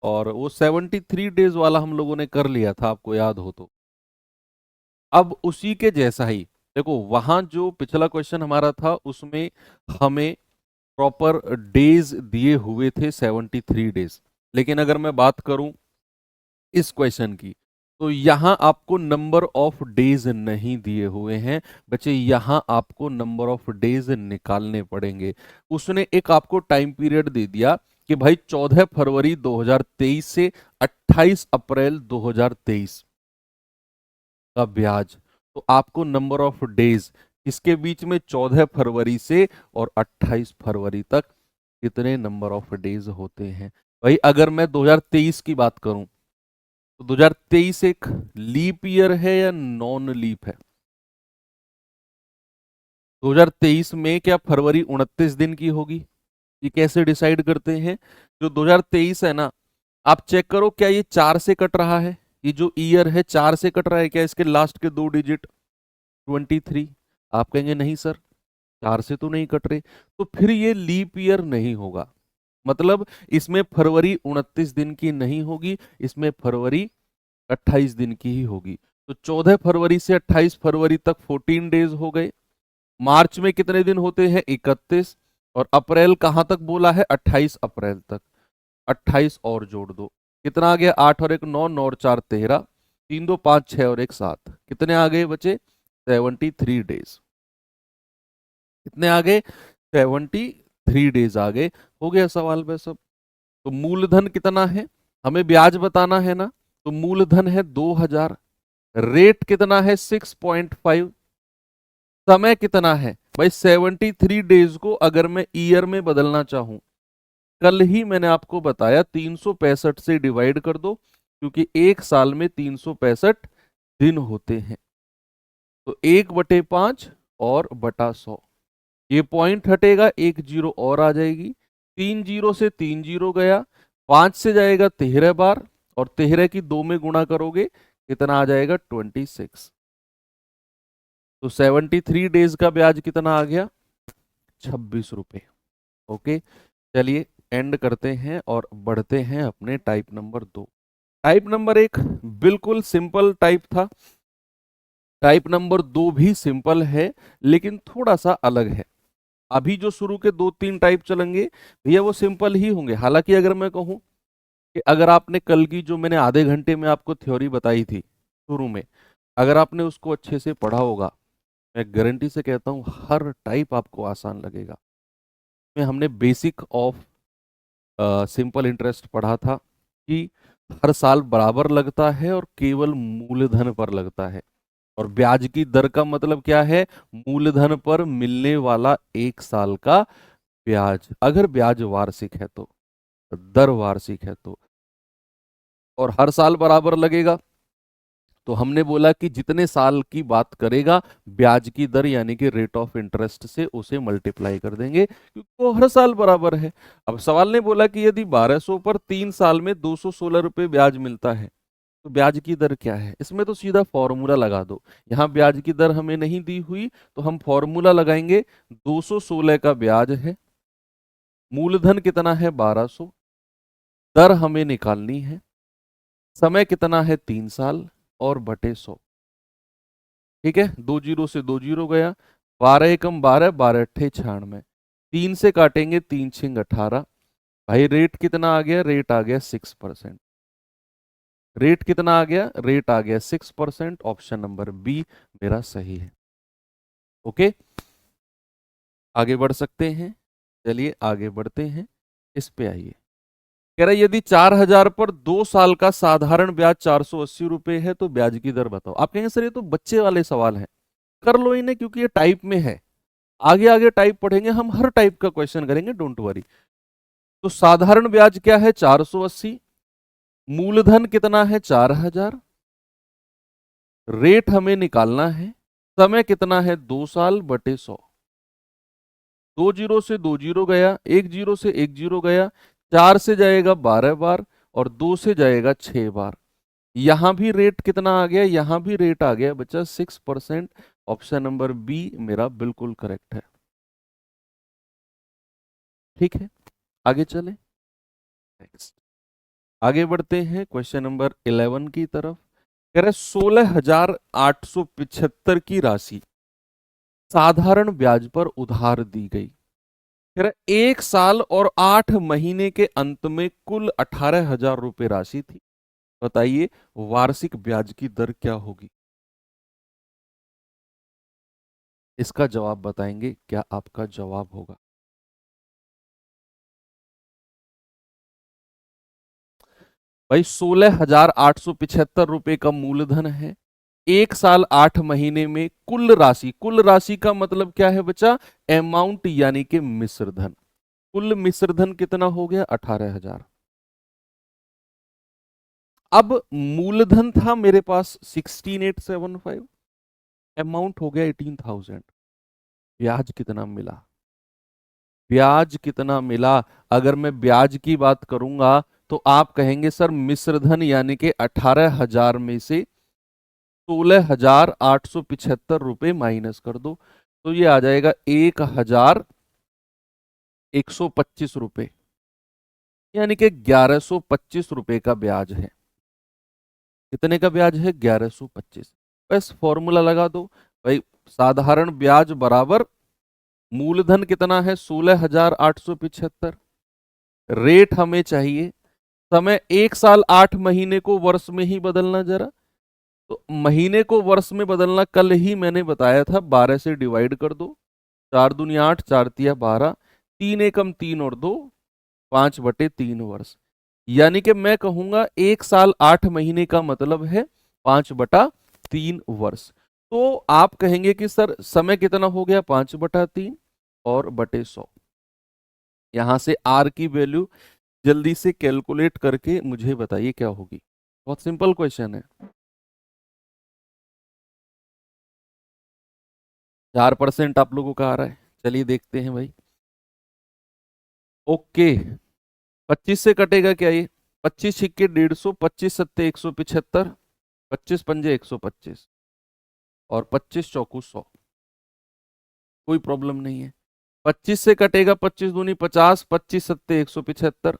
और वो 73 डेज वाला हम लोगों ने कर लिया था, आपको याद हो तो। अब उसी के जैसा ही देखो, वहां जो पिछला क्वेश्चन हमारा था उसमें हमें प्रॉपर डेज दिए हुए थे 73 डेज, लेकिन अगर मैं बात करूं इस क्वेश्चन की, तो यहां आपको नंबर ऑफ डेज नहीं दिए हुए हैं बच्चे, यहां आपको नंबर ऑफ डेज निकालने पड़ेंगे। उसने एक आपको टाइम पीरियड दे दिया कि भाई 14 फरवरी 2023 से 28 अप्रैल 2023 का ब्याज। तो आपको नंबर ऑफ डेज इसके बीच में 14 फरवरी से और 28 फरवरी तक कितने नंबर ऑफ डेज होते हैं। भाई अगर मैं 2023 की बात करूं तो 2023 एक लीप ईयर है या नॉन लीप है? 2023 में क्या फरवरी 29 दिन की होगी? ये कैसे डिसाइड करते हैं? जो 2023 है ना, आप चेक करो क्या ये 4 से कट रहा है? ये जो ईयर है 4 से कट रहा है क्या? इसके लास्ट के 2 डिजिट 23। आप कहेंगे नहीं सर, 4 से तो नहीं कट रहे, तो फिर ये लीप ईयर नहीं होगा। मतलब इसमें फरवरी 29 दिन की नहीं होगी, इसमें फरवरी 28 दिन की ही होगी। तो 14 फरवरी से 28 फरवरी तक 14 डेज हो गए। मार्च में कितने दिन होते हैं? 31। और अप्रैल कहां तक बोला है? 28 अप्रैल तक। 28 और जोड़ दो, कितना आ गया? 8 और 1 9, 9 और 4 13, 3 2 5 6 और 1 7, कितने आ गए बचे? 73 डेज। कितने आ गए? 73 डेज आ गए। हो गया सवाल में सब। तो मूलधन कितना है हमें ब्याज बताना है ना, तो मूलधन है 2000, रेट कितना है? 6.5, समय कितना है भाई? 73 डेज को अगर मैं ईयर में बदलना चाहूं, कल ही मैंने आपको बताया 365 से डिवाइड कर दो, क्योंकि एक साल में 365 दिन होते हैं। तो 1/5 और बटा 100, ये पॉइंट हटेगा, एक जीरो और आ जाएगी, 3 जीरो से 3 जीरो गया, 5 से जाएगा 13 बार, और 13 की 2 में गुणा करोगे कितना आ जाएगा? 26। तो 73 डेज का ब्याज कितना आ गया? 26 रुपए। ओके, चलिए एंड करते हैं और बढ़ते हैं अपने टाइप नंबर 2। टाइप नंबर 1 बिल्कुल सिंपल टाइप था, टाइप नंबर 2 भी सिंपल है, लेकिन थोड़ा सा अलग है। अभी जो शुरू के 2-3 टाइप चलेंगे भैया वो सिंपल ही होंगे। हालांकि अगर मैं कहूं कि अगर आपने कल की जो मैंने आधे घंटे में आपको थ्योरी बताई थी शुरू में, अगर आपने उसको अच्छे से पढ़ा होगा, मैं गारंटी से कहता हूं हर टाइप आपको आसान लगेगा। में हमने बेसिक ऑफ सिंपल इंटरेस्ट पढ़ा था कि हर साल बराबर लगता है और केवल मूलधन पर लगता है। और ब्याज की दर का मतलब क्या है? मूलधन पर मिलने वाला एक साल का ब्याज, अगर ब्याज वार्षिक है तो, दर वार्षिक है तो, और हर साल बराबर लगेगा। तो हमने बोला कि जितने साल की बात करेगा ब्याज की दर यानी कि रेट ऑफ इंटरेस्ट से उसे मल्टीप्लाई कर देंगे, क्योंकि वो हर साल बराबर है। अब सवाल ने बोला कि यदि 1200 पर 3 साल में 216 रुपए ब्याज मिलता है तो ब्याज की दर क्या है? इसमें तो सीधा फॉर्मूला लगा दो। यहाँ ब्याज की दर हमें नहीं दी हुई तो हम फॉर्मूला लगाएंगे। 216 का ब्याज है, मूलधन कितना है? 1200, दर हमें निकालनी है, समय कितना है? 3 साल, और बटे 100। ठीक है, 2 जीरो से 2 जीरो गया, 12 एकम 12, 12 अट्ठे 96, 3 से काटेंगे 3 छिंग 18। भाई रेट कितना आ गया? रेट आ गया 6%। रेट कितना आ गया? रेट आ गया 6%। ऑप्शन नंबर बी मेरा सही है। ओके, आगे बढ़ सकते हैं। चलिए आगे बढ़ते हैं, इस पे आइए। कह रहा है यदि 4000 पर 2 साल का साधारण ब्याज 480 रुपए है तो ब्याज की दर बताओ। आप कहेंगे सर ये तो बच्चे वाले सवाल हैं, कर लो इन्हें क्योंकि ये टाइप में है। आगे आगे टाइप पढ़ेंगे हम, हर टाइप का क्वेश्चन करेंगे, डोंट वरी। तो साधारण ब्याज क्या है? 480, मूलधन कितना है? 4000, रेट हमें निकालना है, समय कितना है? 2 साल बटे 100। 2 जीरो से 2 जीरो गया, 1 जीरो से 1 जीरो गया, 4 से जाएगा 12 बार, और 2 से जाएगा 6 बार। यहां भी रेट कितना आ गया? यहां भी रेट आ गया बच्चा 6%। ऑप्शन नंबर बी मेरा बिल्कुल करेक्ट है। ठीक है, आगे चले नेक्स्ट। आगे बढ़ते हैं क्वेश्चन नंबर 11 की तरफ। कह रहे 16,875 की राशि साधारण ब्याज पर उधार दी गई। कह रहे 1 साल और 8 महीने के अंत में कुल 18,000 रुपए राशि थी। बताइए वार्षिक ब्याज की दर क्या होगी। इसका जवाब बताएंगे, क्या आपका जवाब होगा। भाई 16,875 रुपए का मूलधन है। 1 साल 8 महीने में कुल राशि, कुल राशि का मतलब क्या है बच्चा, अमाउंट यानी कि मिश्र धन। कुल मिश्र धन कितना हो गया, 18,000। अब मूलधन था मेरे पास 16,875, अमाउंट हो गया 18,000। ब्याज कितना मिला, ब्याज कितना मिला। अगर मैं ब्याज की बात करूंगा तो आप कहेंगे सर मिश्रधन यानी कि 18,000 में से 16,875 रुपए माइनस कर दो, तो ये आ जाएगा 1,125 रुपए, यानी कि 1,125 रुपए का ब्याज है। कितने का ब्याज है, 1,125। बस फॉर्मूला लगा दो भाई, साधारण ब्याज बराबर मूलधन कितना है 16,875, रेट हमें चाहिए, समय 1 साल 8 महीने को वर्ष में ही बदलना जरा। तो महीने को वर्ष में बदलना कल ही मैंने बताया था, 12 से डिवाइड कर दो, 4 दूनी 8, 4 तिया 12, 3 एकम 3 और 2, 5/3 वर्ष। यानी कि मैं कहूंगा 1 साल 8 महीने का मतलब है 5/3 वर्ष। तो आप कहेंगे कि सर समय कितना हो गया, 5/3 और बटे 100। यहां से आर की वैल्यू जल्दी से कैलकुलेट करके मुझे बताइए क्या होगी। बहुत सिंपल क्वेश्चन है। 4% आप लोगों का आ रहा है, चलिए देखते हैं भाई। ओके, 25 से कटेगा क्या ये, 25 छिक्के 150, 25 सत्ते 175, 25 पंजे 125 और 25 चौकू 100। कोई प्रॉब्लम नहीं है। 25 से कटेगा 25 दूनी 50, 25 सत्ते 175,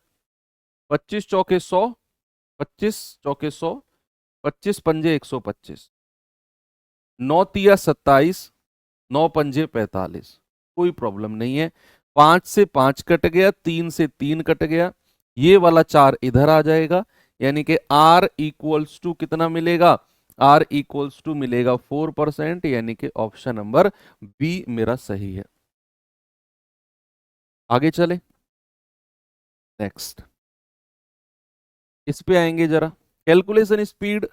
25 चौके 100, 25 चौके 100, 25 पंजे 125, 9 तिया 27, 9 पंजे 45। कोई प्रॉब्लम नहीं है। 5 से 5 कट गया, 3 से 3 कट गया, ये वाला 4 इधर आ जाएगा, यानी कि R इक्वल्स टू कितना मिलेगा, R इक्वल्स टू मिलेगा 4%, यानी कि ऑप्शन नंबर बी मेरा सही है। आगे चले, नेक्स्ट इस पे आएंगे जरा। कैलकुलेशन स्पीड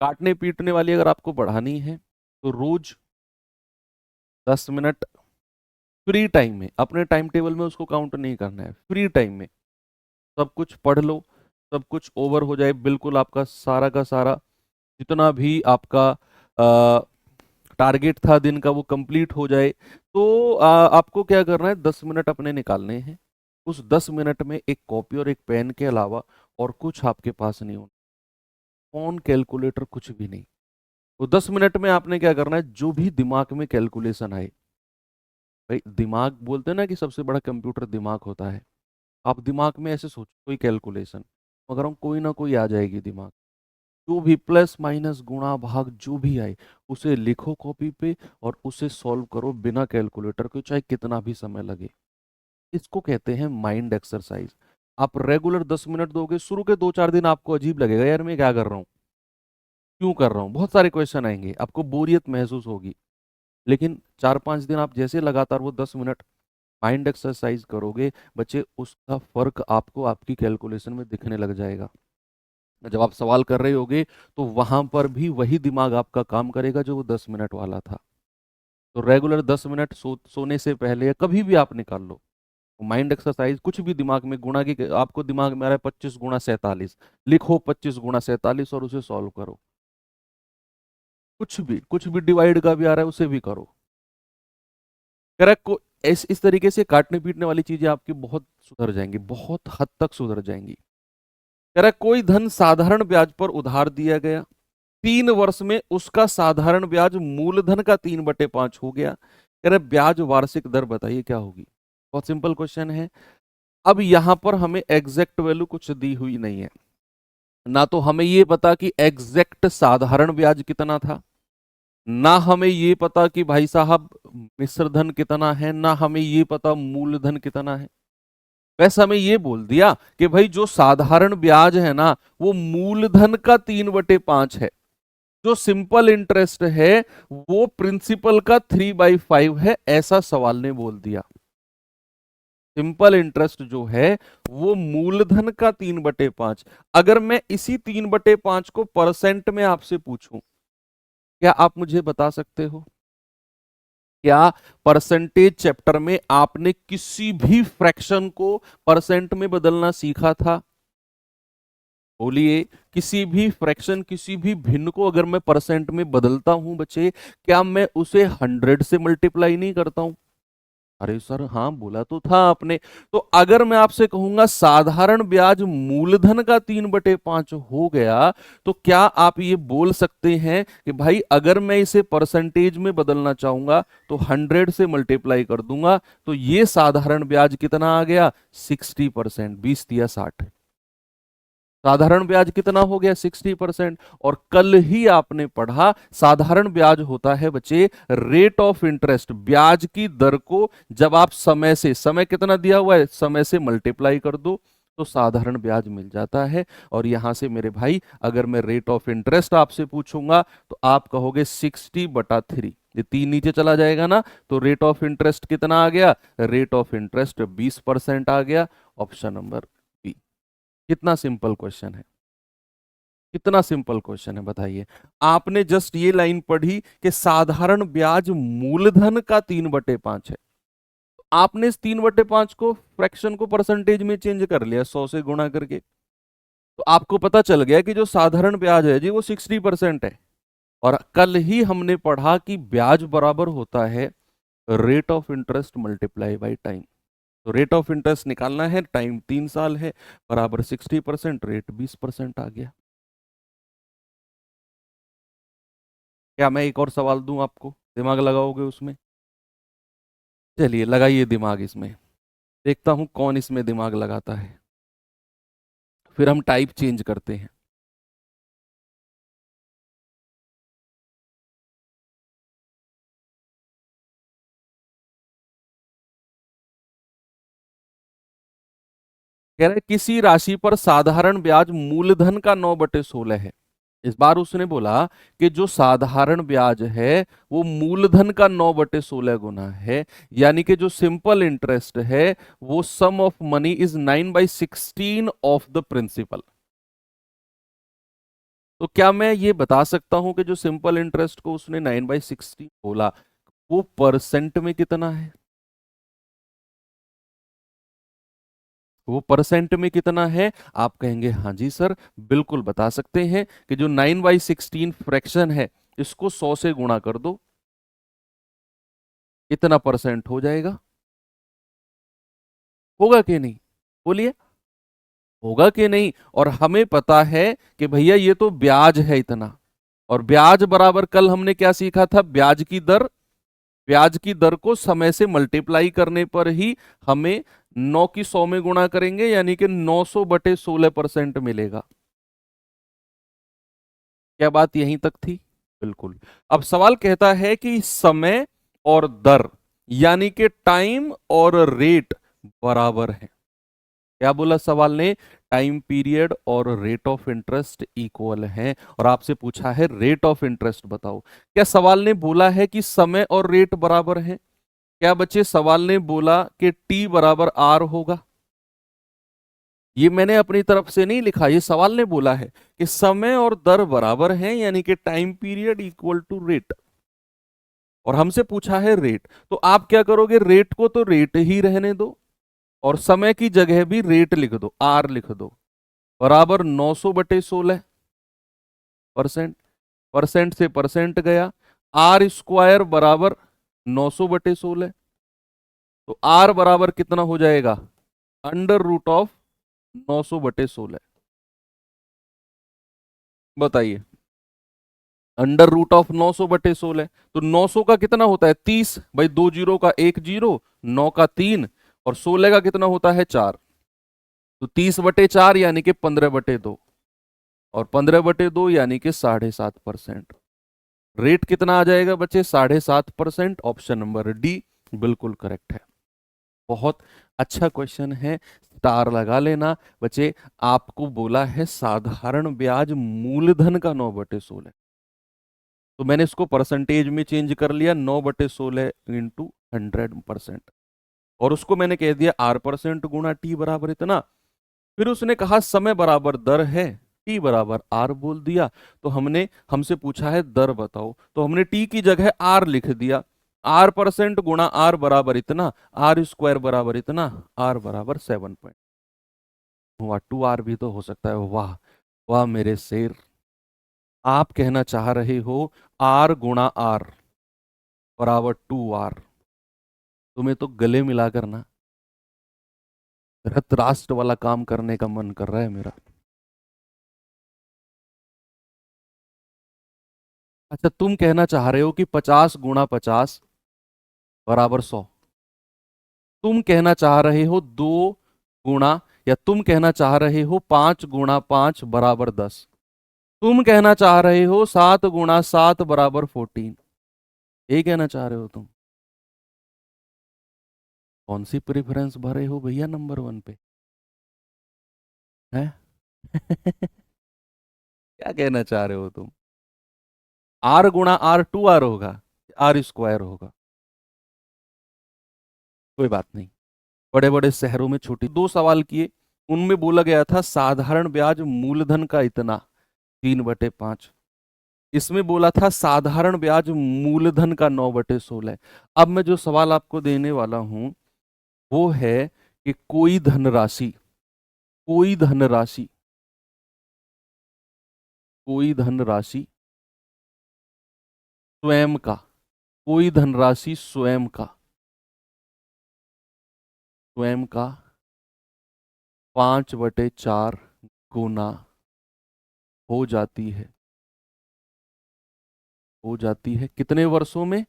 काटने पीटने वाली अगर आपको बढ़ानी है तो रोज 10 मिनट फ्री टाइम में, अपने टाइम टेबल में उसको काउंट नहीं करना है, फ्री टाइम में सब कुछ पढ़ लो, सब कुछ ओवर हो जाए, बिल्कुल आपका सारा का सारा जितना भी आपका टारगेट था दिन का वो कंप्लीट हो जाए। तो आपको क्या करना है, 10 मिनट अपने निकालने हैं। उस 10 मिनट में एक कॉपी और एक पेन के अलावा और कुछ आपके पास नहीं होना, फोन कैलकुलेटर कुछ भी नहीं। तो 10 मिनट में आपने क्या करना है, जो भी दिमाग में कैलकुलेशन आए, भाई दिमाग बोलते हैं ना कि सबसे बड़ा कंप्यूटर दिमाग होता है। आप दिमाग में ऐसे सोचो कोई कैलकुलेशन, मगर हम कोई ना कोई आ जाएगी दिमाग, जो भी प्लस माइनस गुणा भाग जो भी आए उसे लिखो कॉपी पे और उसे सॉल्व करो बिना कैलकुलेटर के, चाहे कितना भी समय लगे। इसको कहते हैं माइंड एक्सरसाइज। आप रेगुलर 10 मिनट दोगे, शुरू के 2-4 दिन आपको अजीब लगेगा, यार मैं क्या कर रहा हूँ, क्यों कर रहा हूँ, बहुत सारे क्वेश्चन आएंगे, आपको बोरियत महसूस होगी। लेकिन 4-5 दिन आप जैसे लगातार वो 10 मिनट माइंड एक्सरसाइज करोगे बच्चे, उसका फर्क आपको आपकी कैलकुलेशन में दिखने लग जाएगा। जब आप सवाल कर रहे होगे तो वहां पर भी वही दिमाग आपका काम करेगा जो वो 10 मिनट वाला था। तो रेगुलर 10 मिनट सोने से पहले या कभी भी आप निकाल लो, माइंड एक्सरसाइज। कुछ भी दिमाग में गुणा की, आपको दिमाग में आ रहा है 25 × 47, लिखो 25 × 47 और उसे सॉल्व करो। कुछ भी डिवाइड का भी आ रहा है उसे भी करो। करेक्ट को इस तरीके से काटने पीटने वाली चीजें आपकी बहुत सुधर जाएंगी, बहुत हद तक सुधर जाएंगी। कह रहा है कोई धन साधारण ब्याज पर उधार दिया गया, 3 वर्ष में उसका साधारण ब्याज मूलधन का 3/5 हो गया। कह रहे ब्याज वार्षिक दर बताइए क्या होगी। बहुत सिंपल क्वेश्चन है। अब यहां पर हमें एग्जैक्ट वैल्यू कुछ दी हुई नहीं है, ना तो हमें ये पता कि एग्जैक्ट साधारण ब्याज कितना था, ना हमें ये पता कि भाई साहब मिश्र धन कितना है, ना हमें ये पता मूलधन कितना है। वैसे हमें ये बोल दिया कि भाई जो साधारण ब्याज है ना वो मूलधन का 3/5 है, जो सिंपल इंटरेस्ट है वो प्रिंसिपल का 3/5 है, ऐसा सवाल ने बोल दिया। सिंपल इंटरेस्ट जो है वो मूलधन का 3/5। अगर मैं इसी 3/5 को परसेंट में आपसे पूछूं, क्या आप मुझे बता सकते हो? क्या परसेंटेज चैप्टर में आपने किसी भी फ्रैक्शन को परसेंट में बदलना सीखा था? बोलिए, किसी भी फ्रैक्शन, किसी भी भिन्न को अगर मैं परसेंट में बदलता हूं बच्चे, क्या मैं उसे 100 से मल्टीप्लाई नहीं करता हूं? अरे सर हाँ, बोला तो था आपने। तो अगर मैं आपसे कहूंगा साधारण ब्याज मूलधन का 3/5 हो गया, तो क्या आप ये बोल सकते हैं कि भाई अगर मैं इसे परसेंटेज में बदलना चाहूंगा तो 100 से मल्टीप्लाई कर दूंगा, तो ये साधारण ब्याज कितना आ गया? 60%। 20 दिया 60, साधारण ब्याज कितना हो गया? 60%। और कल ही आपने पढ़ा साधारण ब्याज होता है बच्चे रेट ऑफ इंटरेस्ट, ब्याज की दर को जब आप समय से, समय कितना दिया हुआ है, समय से मल्टीप्लाई कर दो तो साधारण ब्याज मिल जाता है। और यहां से मेरे भाई अगर मैं रेट ऑफ इंटरेस्ट आपसे पूछूंगा तो आप कहोगे 60/3, ये 3 नीचे चला जाएगा ना, तो रेट ऑफ इंटरेस्ट कितना आ गया? रेट ऑफ इंटरेस्ट 20% आ गया। Option number B. कितना सिंपल क्वेश्चन है, कितना सिंपल क्वेश्चन है बताइए। आपने जस्ट ये लाइन पढ़ी कि साधारण ब्याज मूलधन का 3/5 है, आपने इस 3/5 को फ्रैक्शन को परसेंटेज में चेंज कर लिया 100 से गुणा करके, तो आपको पता चल गया कि जो साधारण ब्याज है जी वो 60% है। और कल ही हमने पढ़ा कि ब्याज बराबर होता है rate of interest multiply by time. तो रेट ऑफ इंटरेस्ट निकालना है, टाइम 3 साल है, बराबर 60%, रेट 20% आ गया। क्या मैं एक और सवाल दूं आपको, दिमाग लगाओगे उसमें? चलिए लगाइए दिमाग इसमें, देखता हूं कौन इसमें दिमाग लगाता है, फिर हम टाइप चेंज करते हैं। कह रहे किसी राशि पर साधारण ब्याज मूलधन का 9/16 है। इस बार उसने बोला कि जो साधारण ब्याज है वो मूलधन का 9/16 गुना है, यानी कि जो सिंपल इंटरेस्ट है वो sum of money is 9/16 of the principal. तो क्या मैं ये बता सकता हूं कि जो सिंपल इंटरेस्ट को उसने 9/16 बोला वो परसेंट में कितना है? वो परसेंट में कितना है? आप कहेंगे हाँ जी सर बिल्कुल बता सकते हैं कि जो 9/16 फ्रैक्शन है इसको 100 से गुणा कर दो, इतना परसेंट हो जाएगा। होगा कि नहीं? बोलिए, होगा कि नहीं? और हमें पता है कि भैया ये तो ब्याज है इतना, और ब्याज बराबर कल हमने क्या सीखा था? ब्याज की दर, ब्याज की दर को समय से मल्टीप्लाई करने पर ही हमें 9 की 100 में गुणा करेंगे, यानी कि 900/16% मिलेगा। क्या बात यहीं तक थी? बिल्कुल। अब सवाल कहता है कि समय और दर यानी कि टाइम और रेट बराबर है। क्या बोला सवाल ने? टाइम पीरियड और रेट ऑफ इंटरेस्ट इक्वल है, और आपसे पूछा है रेट ऑफ इंटरेस्ट बताओ। क्या सवाल ने बोला है कि समय और रेट बराबर है? क्या बच्चे सवाल ने बोला कि टी बराबर आर होगा? ये मैंने अपनी तरफ से नहीं लिखा, ये सवाल ने बोला है कि समय और दर बराबर हैं, यानी कि time period equal to rate. और हमसे पूछा है रेट, तो आप क्या करोगे? रेट को तो रेट ही रहने दो और समय की जगह भी रेट लिख दो, आर लिख दो, बराबर 900/16 परसेंट। परसेंट से परसेंट गया, आर स्क्वायर बराबर 900/16, तो आर बराबर कितना हो जाएगा? √ऑफ 900/16। बताइए, √ऑफ 900/16, तो 900 का कितना होता है? 30 भाई, 2 जीरो का 1 जीरो, 9 का 3, और 16 का कितना होता है? 4। तो 30/4 यानी कि 15/2, और 15/2 यानी कि 7.5%। रेट कितना आ जाएगा बच्चे? 7.5%। ऑप्शन नंबर डी बिल्कुल करेक्ट है। बहुत अच्छा क्वेश्चन है, स्टार लगा लेना बच्चे। आपको बोला है साधारण ब्याज मूलधन का 9/16, तो मैंने इसको परसेंटेज में चेंज कर लिया, 9/16 इंटू 100%, और उसको मैंने कह दिया R% गुणा टी बराबर इतना। फिर उसने कहा समय बराबर दर है, टी बराबर आर बोल दिया। तो हमसे पूछा है दर बताओ, तो हमने टी की जगह आर लिख दिया। R% गुणा आर बराबर इतना, आर स्क्वायर बराबर इतना, आर बराबर 7 हुआ। 2R भी तो हो सकता है। वाह वाह मेरे शेर, आप कहना चाह रहे हो R गुणा आर बराबर 2R। तुम्हें तो गले मिलाकर ना धृतराष्ट्र वाला काम करने का मन कर रहा है मेरा। अच्छा, तुम कहना चाह रहे हो कि 50 गुणा 50 बराबर 100। तुम कहना चाह रहे हो 2 गुणा, या तुम कहना चाह रहे हो 5 गुणा 5 बराबर 10। तुम कहना चाह रहे हो 7 गुणा 7 बराबर 14। ये कहना चाह रहे हो तुम? कौन सी प्रेफरेंस भरे हो भैया नंबर 1 पे है? क्या कहना चाह रहे हो तुम? R गुणा R 2R होगा, आर स्क्वायर होगा? कोई बात नहीं, बड़े बड़े शहरों में छोटी। 2 सवाल किए, उनमें बोला गया था साधारण ब्याज मूलधन का इतना, 3/5। इसमें बोला था साधारण ब्याज मूलधन का 9/16। अब मैं जो सवाल आपको देने वाला हूं वो है कि कोई धनराशि कोई धनराशि स्वयं का, कोई धनराशि स्वयं का 5/4 गुना हो जाती है, कितने वर्षों में?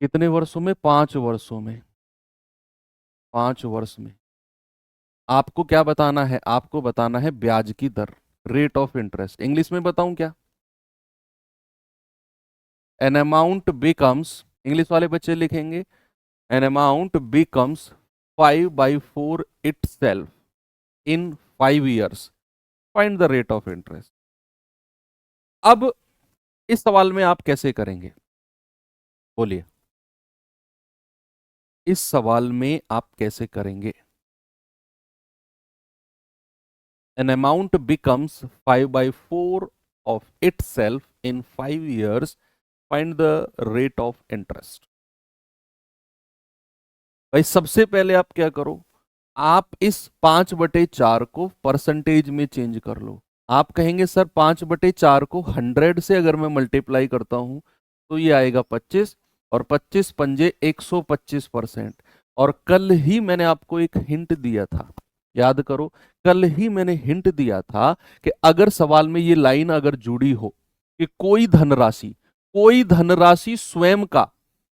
कितने वर्षों में? 5 वर्षों में। 5 वर्ष में आपको क्या बताना है? आपको बताना है ब्याज की दर, रेट ऑफ इंटरेस्ट। इंग्लिश में बताऊं क्या? एन अमाउंट बिकम्स, इंग्लिश वाले बच्चे लिखेंगे, an amount becomes 5/4 it self in 5 years, find the rate of interest. अब इस सवाल में आप कैसे करेंगे? बोलिए, इस सवाल में आप कैसे करेंगे? An amount becomes 5/4 of itself in 5 years. Find the rate of interest. भाई सबसे पहले आप क्या करो, आप इस 5/4 को परसेंटेज में चेंज कर लो। आप कहेंगे सर 5/4 को 100 से अगर मैं मल्टीप्लाई करता हूं तो ये आएगा 25, और 25 पंजे 125%। और कल ही मैंने आपको एक हिंट दिया था, याद करो, कल ही मैंने हिंट दिया था कि अगर सवाल में ये लाइन अगर जुड़ी हो कि कोई धनराशि स्वयं का,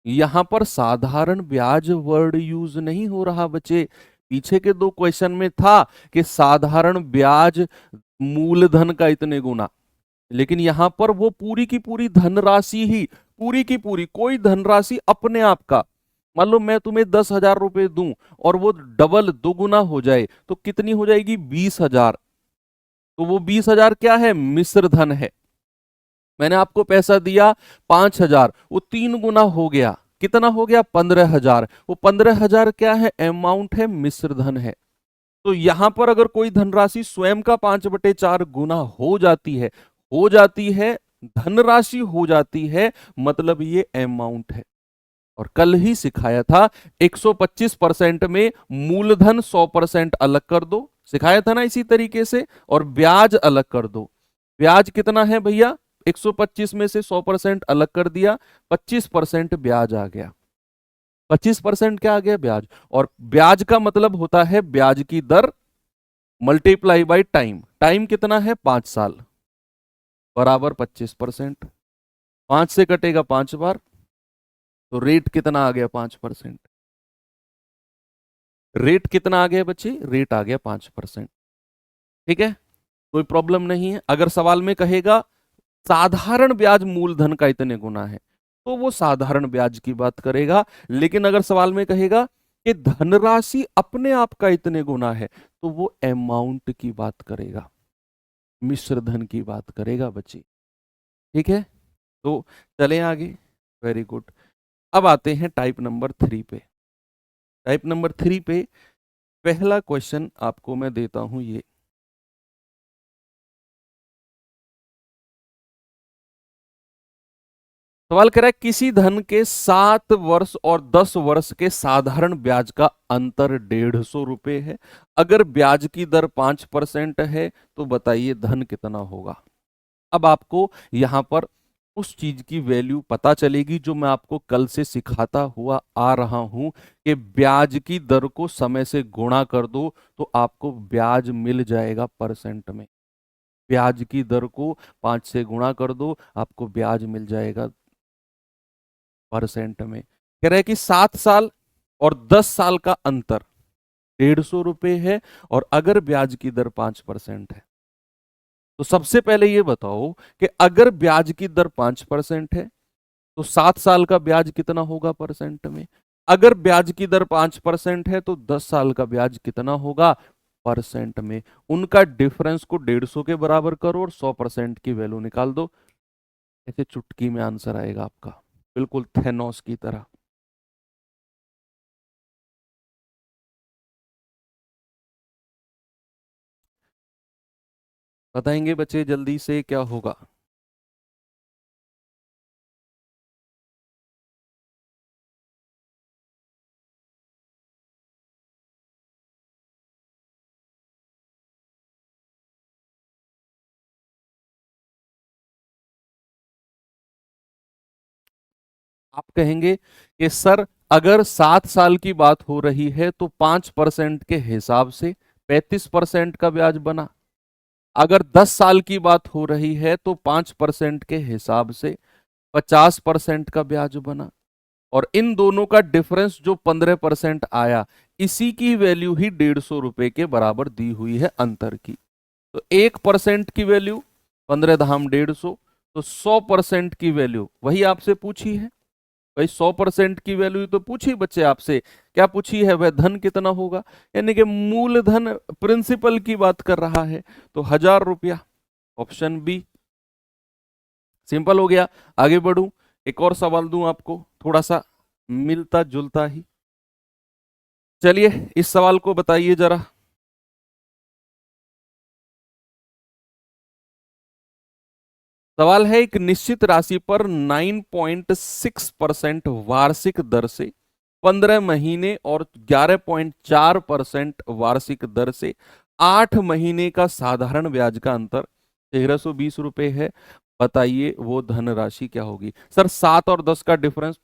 यहां पर साधारण ब्याज वर्ड यूज नहीं हो रहा बच्चे। पीछे के 2 क्वेश्चन में था कि साधारण ब्याज मूलधन का इतने गुना, लेकिन यहां पर वो पूरी की पूरी धनराशि ही, पूरी की पूरी कोई धनराशि अपने आप का, मान लो मैं तुम्हें 10,000 रुपए दूं और वो डबल 2 गुना हो जाए तो कितनी हो जाएगी? 20,000। तो वो 20,000 क्या है? मिश्र धन है। मैंने आपको पैसा दिया 5,000, वो 3 गुना हो गया, कितना हो गया? 15,000। वो 15,000 क्या है? अमाउंट है, मिश्र धन है। तो यहां पर अगर कोई धनराशि स्वयं का 5/4 गुना हो जाती है, धनराशि हो जाती है, मतलब ये अमाउंट है। और कल ही सिखाया था 125% में मूलधन 100% अलग कर दो, सिखाया था ना इसी तरीके से, और ब्याज अलग कर दो। ब्याज कितना है भैया? 125 में से 100% अलग कर दिया, 25% ब्याज आ गया। 25% क्या आ गया? ब्याज। और ब्याज का मतलब होता है ब्याज की दर मल्टीप्लाई बाई टाइम। टाइम कितना है? 5 साल, बराबर 25%। 5 से कटेगा 5 बार, तो रेट कितना आ गया? 5%। रेट कितना आ गया बच्चे, रेट आ गया 5%। ठीक है, कोई प्रॉब्लम नहीं है। अगर सवाल में कहेगा साधारण ब्याज मूलधन का इतने गुना है, तो वो साधारण ब्याज की बात करेगा। लेकिन अगर सवाल में कहेगा कि धनराशि अपने आप का इतने गुना है, तो वो अमाउंट की बात करेगा, मिश्र धन की बात करेगा बच्चे। ठीक है, तो चलें आगे। Very good. अब आते हैं टाइप नंबर 3 पे। टाइप नंबर 3 पे पहला क्वेश्चन आपको मैं देता हूं ये। सवाल कह रहा है किसी धन के 7 वर्ष और 10 वर्ष के साधारण ब्याज का अंतर 150 रुपए है। अगर ब्याज की दर 5% है तो बताइए धन कितना होगा। अब आपको यहां पर उस चीज की वैल्यू पता चलेगी जो मैं आपको कल से सिखाता हुआ आ रहा हूं कि ब्याज की दर को समय से गुणा कर दो तो आपको ब्याज मिल जाएगा परसेंट में। ब्याज की दर को 5 से गुणा कर दो, आपको ब्याज मिल जाएगा परसेंट में। कह रहे हैं कि 7 साल और 10 साल का अंतर 150 रुपए है, और अगर ब्याज की दर 5% है, तो सबसे पहले ये बताओ कि अगर ब्याज की दर 5% है तो 7 साल का ब्याज कितना होगा परसेंट में। अगर ब्याज की दर 5% है तो 10 साल का ब्याज कितना होगा परसेंट में। उनका डिफरेंस को 150 के बराबर करो और 100% की वैल्यू निकाल दो। ऐसे चुटकी में आंसर आएगा आपका, बिल्कुल थेनोस की तरह। बताएंगे बच्चे जल्दी से क्या होगा। आप कहेंगे कि सर अगर 7 साल की बात हो रही है तो 5% के हिसाब से 35% का ब्याज बना। अगर 10 साल की बात हो रही है तो 5% के हिसाब से 50% का ब्याज बना। और इन दोनों का डिफरेंस जो 15% आया, इसी की वैल्यू ही 150 रुपए के बराबर दी हुई है अंतर की। तो 1% की वैल्यू 15 धाम 150, तो 100% की वैल्यू वही आपसे पूछी है। भाई 100% की वैल्यू तो पूछी बच्चे आपसे, क्या पूछी है, वह धन कितना होगा, यानी कि मूलधन प्रिंसिपल की बात कर रहा है, तो 1000 रुपया। Option B. सिंपल हो गया। आगे बढ़ूं, एक और सवाल दूं आपको, थोड़ा सा मिलता जुलता ही। चलिए इस सवाल को बताइए जरा। सवाल है एक निश्चित राशि पर 9.6% वार्षिक दर से 15 महीने और 11.4% वार्षिक दर से 8 महीने का साधारण ब्याज का अंतर 1320 रुपए है। बताइए वो धनराशि क्या होगी। सर 7 और 10 का डिफरेंस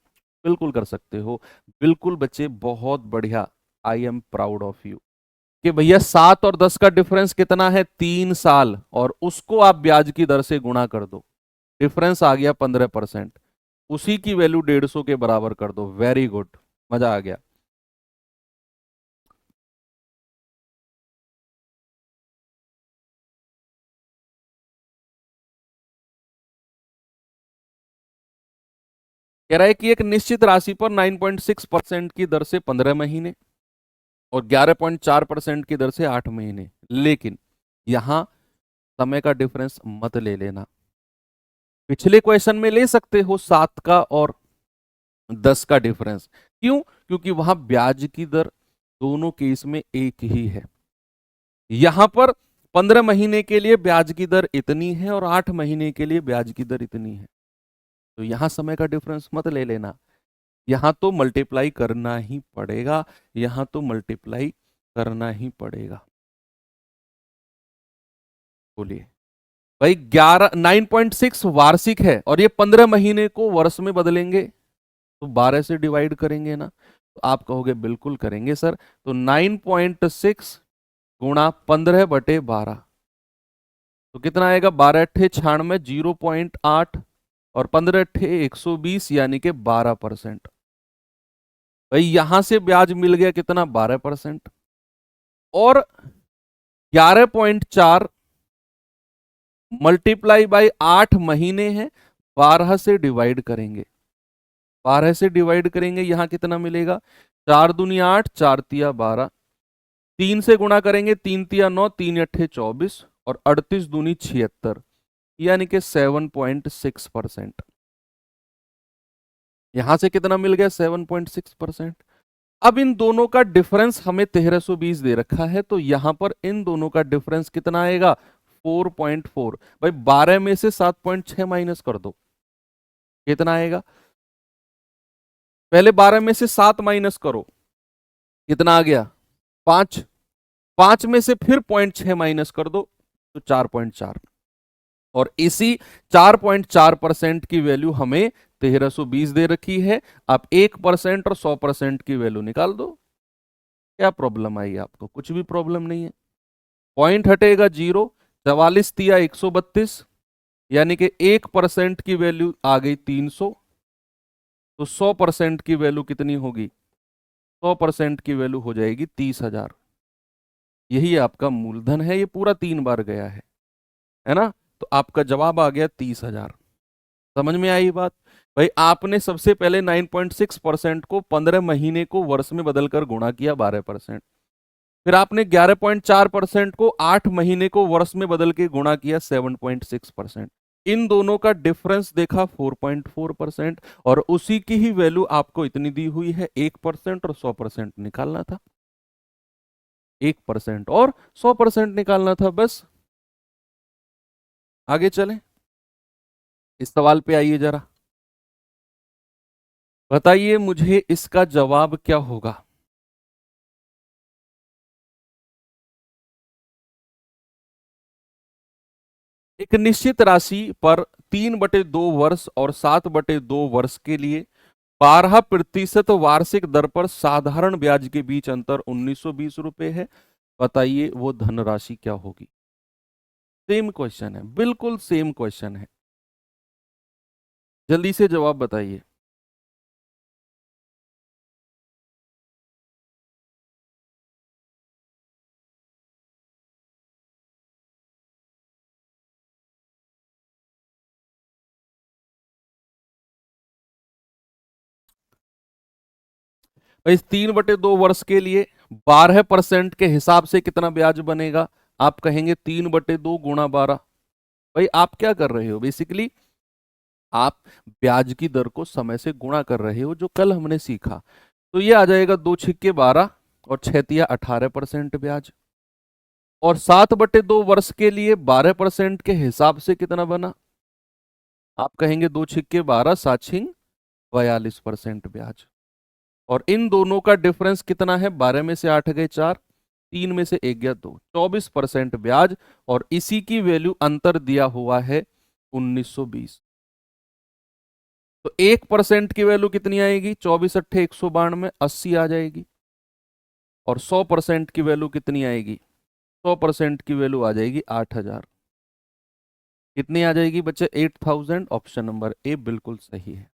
बिल्कुल कर सकते हो। बिल्कुल बच्चे, बहुत बढ़िया। I am proud of you कि भैया 7 और 10 का डिफरेंस कितना है, 3 साल, और उसको आप ब्याज की दर से गुणा कर दो, डिफरेंस आ गया 15%। उसी की वैल्यू 150 के बराबर कर दो। वेरी गुड, मजा आ गया। कह रहा है कि एक निश्चित राशि पर 9.6% की दर से 15 महीने और 11.4% की दर से 8 महीने, लेकिन यहां समय का डिफरेंस मत ले लेना। पिछले क्वेश्चन में ले सकते हो 7 का और 10 का डिफरेंस। क्यों? क्योंकि वहां ब्याज की दर दोनों केस में एक ही है। यहां पर 15 महीने के लिए ब्याज की दर इतनी है और 8 महीने के लिए ब्याज की दर इतनी है। तो यहां समय का डिफरेंस मत ले लेना, यहां तो मल्टीप्लाई करना ही पड़ेगा, यहां तो मल्टीप्लाई करना ही पड़ेगा। बोलिए भाई, 9.6 वार्षिक है और ये 15 महीने को वर्ष में बदलेंगे तो 12 से डिवाइड करेंगे ना। तो आप कहोगे बिल्कुल करेंगे सर। तो 9.6 गुणा 15/12, तो कितना आएगा, 12 अट्ठे 96, 0.8 और 15 अट्ठे 120, यानी कि 12%। भाई यहां से ब्याज मिल गया कितना, 12%। और 11.4 मल्टीप्लाई बाई 8 महीने हैं, 12 से डिवाइड करेंगे, 12 से डिवाइड करेंगे, यहां कितना मिलेगा, 4 दूनी 8, 4 तिया 12, 3 से गुणा करेंगे, 3 तिया 9, 3 अट्ठे 24, और 38 दूनी 76, यानी कि 7.6%। यहां से कितना मिल गया, 7.6%। अब इन दोनों का डिफरेंस हमें 1320 दे रखा है, तो यहां पर इन दोनों का डिफरेंस कितना आएगा, 4.4। भाई 12 में से 7.6 माइनस कर दो, कितना आएगा, पहले 12 में से 7 माइनस करो, कितना आ गया, 5। 5 में से फिर 0.6 माइनस कर दो, तो 4.4। और इसी 4.4% की वैल्यू हमें 1320 दे रखी है। आप 1% और 100% की वैल्यू निकाल दो। क्या प्रॉब्लम आई आपको, कुछ भी प्रॉब्लम नहीं है। पॉइंट हटेगा 0, 44 तिया 132, यानी कि 1% की वैल्यू आ गई 300, तो 100% की वैल्यू कितनी होगी, 100% की वैल्यू हो जाएगी 30,000। यही आपका मूलधन है, ये पूरा 3 बार गया है ना। तो आपका जवाब आ गया 30,000। समझ में आई बात। भाई आपने सबसे पहले 9.6% को 15 महीने को वर्ष में बदलकर गुणा किया 12%, फिर आपने 11.4% को 8 महीने को वर्ष में बदल के गुणा किया 7.6%। इन दोनों का डिफरेंस देखा 4.4%, और उसी की ही वैल्यू आपको इतनी दी हुई है, 1% और 100% निकालना था। 1% और 100% निकालना था, बस। आगे चलें, इस सवाल पे आइए जरा, बताइए मुझे इसका जवाब क्या होगा। एक निश्चित राशि पर 3/2 वर्ष और 7/2 वर्ष के लिए 12% वार्षिक दर पर साधारण ब्याज के बीच अंतर 1920 रुपए है। बताइए वो धनराशि क्या होगी। सेम क्वेश्चन है, बिल्कुल सेम क्वेश्चन है, जल्दी से जवाब बताइए। इस 3/2 वर्ष के लिए 12% के हिसाब से कितना ब्याज बनेगा, आप कहेंगे 3/2 गुणा 12। भाई आप क्या कर रहे हो, बेसिकली आप ब्याज की दर को समय से गुणा कर रहे हो, जो कल हमने सीखा। तो ये आ जाएगा 2 छिक्के 12 और 6 तिया 18% ब्याज। और 7/2 वर्ष के लिए 12% के हिसाब से कितना बना, आप कहेंगे 2 छिक्के 12, 7 छिंग 42% ब्याज। और इन दोनों का डिफरेंस कितना है, 12 में से 8 गए 4, 3 में से 1 गया 2, 24% ब्याज। और इसी की वैल्यू अंतर दिया हुआ है 1920। तो 1% की वैल्यू कितनी आएगी, 24 अट्ठे 192, 80 आ जाएगी। और 100% की वैल्यू कितनी आएगी, 100% की वैल्यू आ जाएगी 8,000। कितनी आ जाएगी बच्चे, 8,000। ऑप्शन नंबर ए बिल्कुल सही है।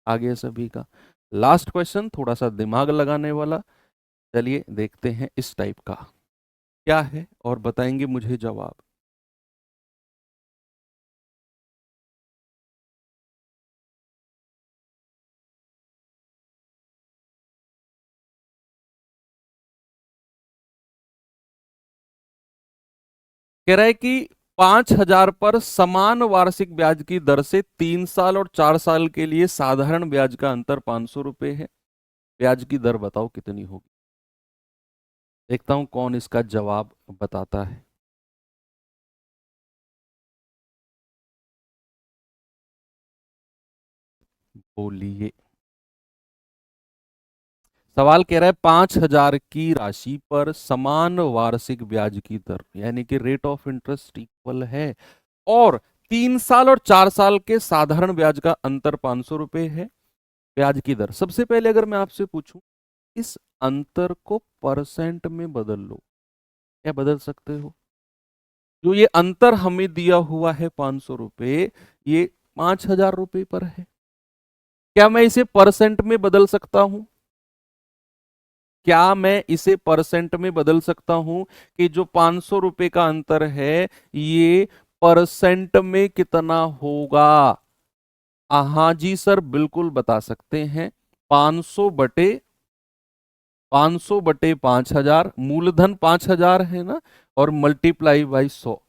आगे सभी का लास्ट क्वेश्चन, थोड़ा सा दिमाग लगाने वाला। चलिए देखते हैं इस टाइप का क्या है, और बताएंगे मुझे जवाब। कह रहा है कि 5,000 पर समान वार्षिक ब्याज की दर से 3 साल और 4 साल के लिए साधारण ब्याज का अंतर 500 रुपए है। ब्याज की दर बताओ कितनी होगी। देखता हूं कौन इसका जवाब बताता है। बोलिए। सवाल कह रहा है 5,000 की राशि पर समान वार्षिक ब्याज की दर, यानी कि रेट ऑफ इंटरेस्ट इक्वल है, और 3 साल और 4 साल के साधारण ब्याज का अंतर 500 रुपए है। ब्याज की दर, सबसे पहले अगर मैं आपसे पूछूं, इस अंतर को परसेंट में बदल लो। क्या बदल सकते हो, जो ये अंतर हमें दिया हुआ है 500 रुपए, ये 5,000 रुपए पर है। क्या मैं इसे परसेंट में बदल सकता हूं, क्या मैं इसे परसेंट में बदल सकता हूं कि जो 500 रुपए का अंतर है ये परसेंट में कितना होगा? हाँ जी सर, बिल्कुल बता सकते हैं। 500 बटे 5000, मूलधन 5000 है ना, और मल्टीप्लाई बाई 100।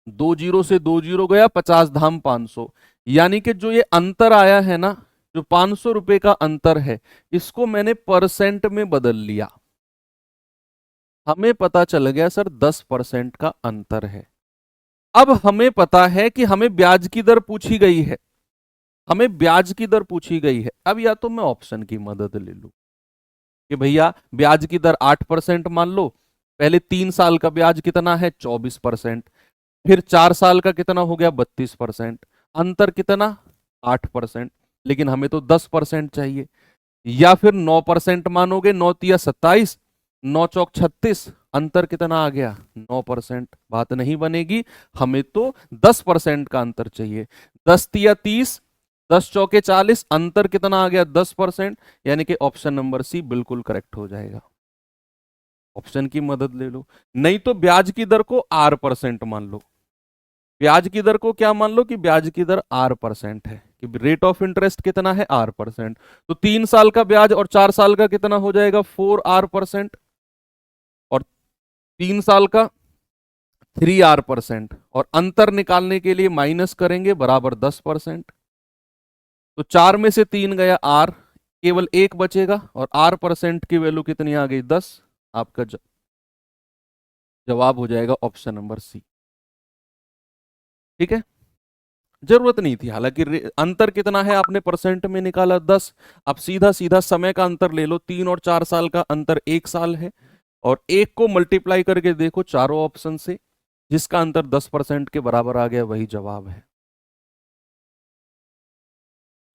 2 जीरो से 2 जीरो गया, 50 धाम 500, यानी कि जो ये अंतर आया है ना, जो 500 रुपए का अंतर है, इसको मैंने परसेंट में बदल लिया। हमें पता चल गया सर 10% का अंतर है। अब हमें पता है कि हमें ब्याज की दर पूछी गई है, हमें ब्याज की दर पूछी गई है। अब या तो मैं ऑप्शन की मदद ले लूं कि भैया ब्याज की दर 8% मान लो, पहले 3 साल का ब्याज कितना है 24%, फिर 4 साल का कितना हो गया 32%, अंतर कितना 8%, लेकिन हमें तो 10% चाहिए। या फिर 9% मानोगे, 9 तिया 27, 9 चौक 36, अंतर कितना आ गया 9%, बात नहीं बनेगी। हमें तो 10% का अंतर चाहिए। 10 तिया 30, 10 चौके 40, अंतर कितना आ गया 10%, यानी कि ऑप्शन नंबर सी बिल्कुल करेक्ट हो जाएगा। ऑप्शन की मदद ले लो। नहीं तो ब्याज की दर को R% मान लो। ब्याज की दर को क्या मान लो कि ब्याज की दर R% है, कि रेट ऑफ इंटरेस्ट कितना है R%। तो 3 साल का ब्याज और 4 साल का कितना हो जाएगा 4R%, और 3 साल का 3R%, और अंतर निकालने के लिए माइनस करेंगे बराबर 10%। तो 4 में से 3 गया R, केवल 1 बचेगा, और R% की वैल्यू कितनी आ गई 10। आपका जवाब हो जाएगा ऑप्शन नंबर सी। ठीक है, जरूरत नहीं थी, हालांकि अंतर कितना है आपने परसेंट में निकाला 10। अब सीधा सीधा समय का अंतर ले लो, 3 और 4 साल का अंतर 1 साल है, और 1 को मल्टीप्लाई करके देखो चारों ऑप्शन से, जिसका अंतर 10% के बराबर आ गया वही जवाब है।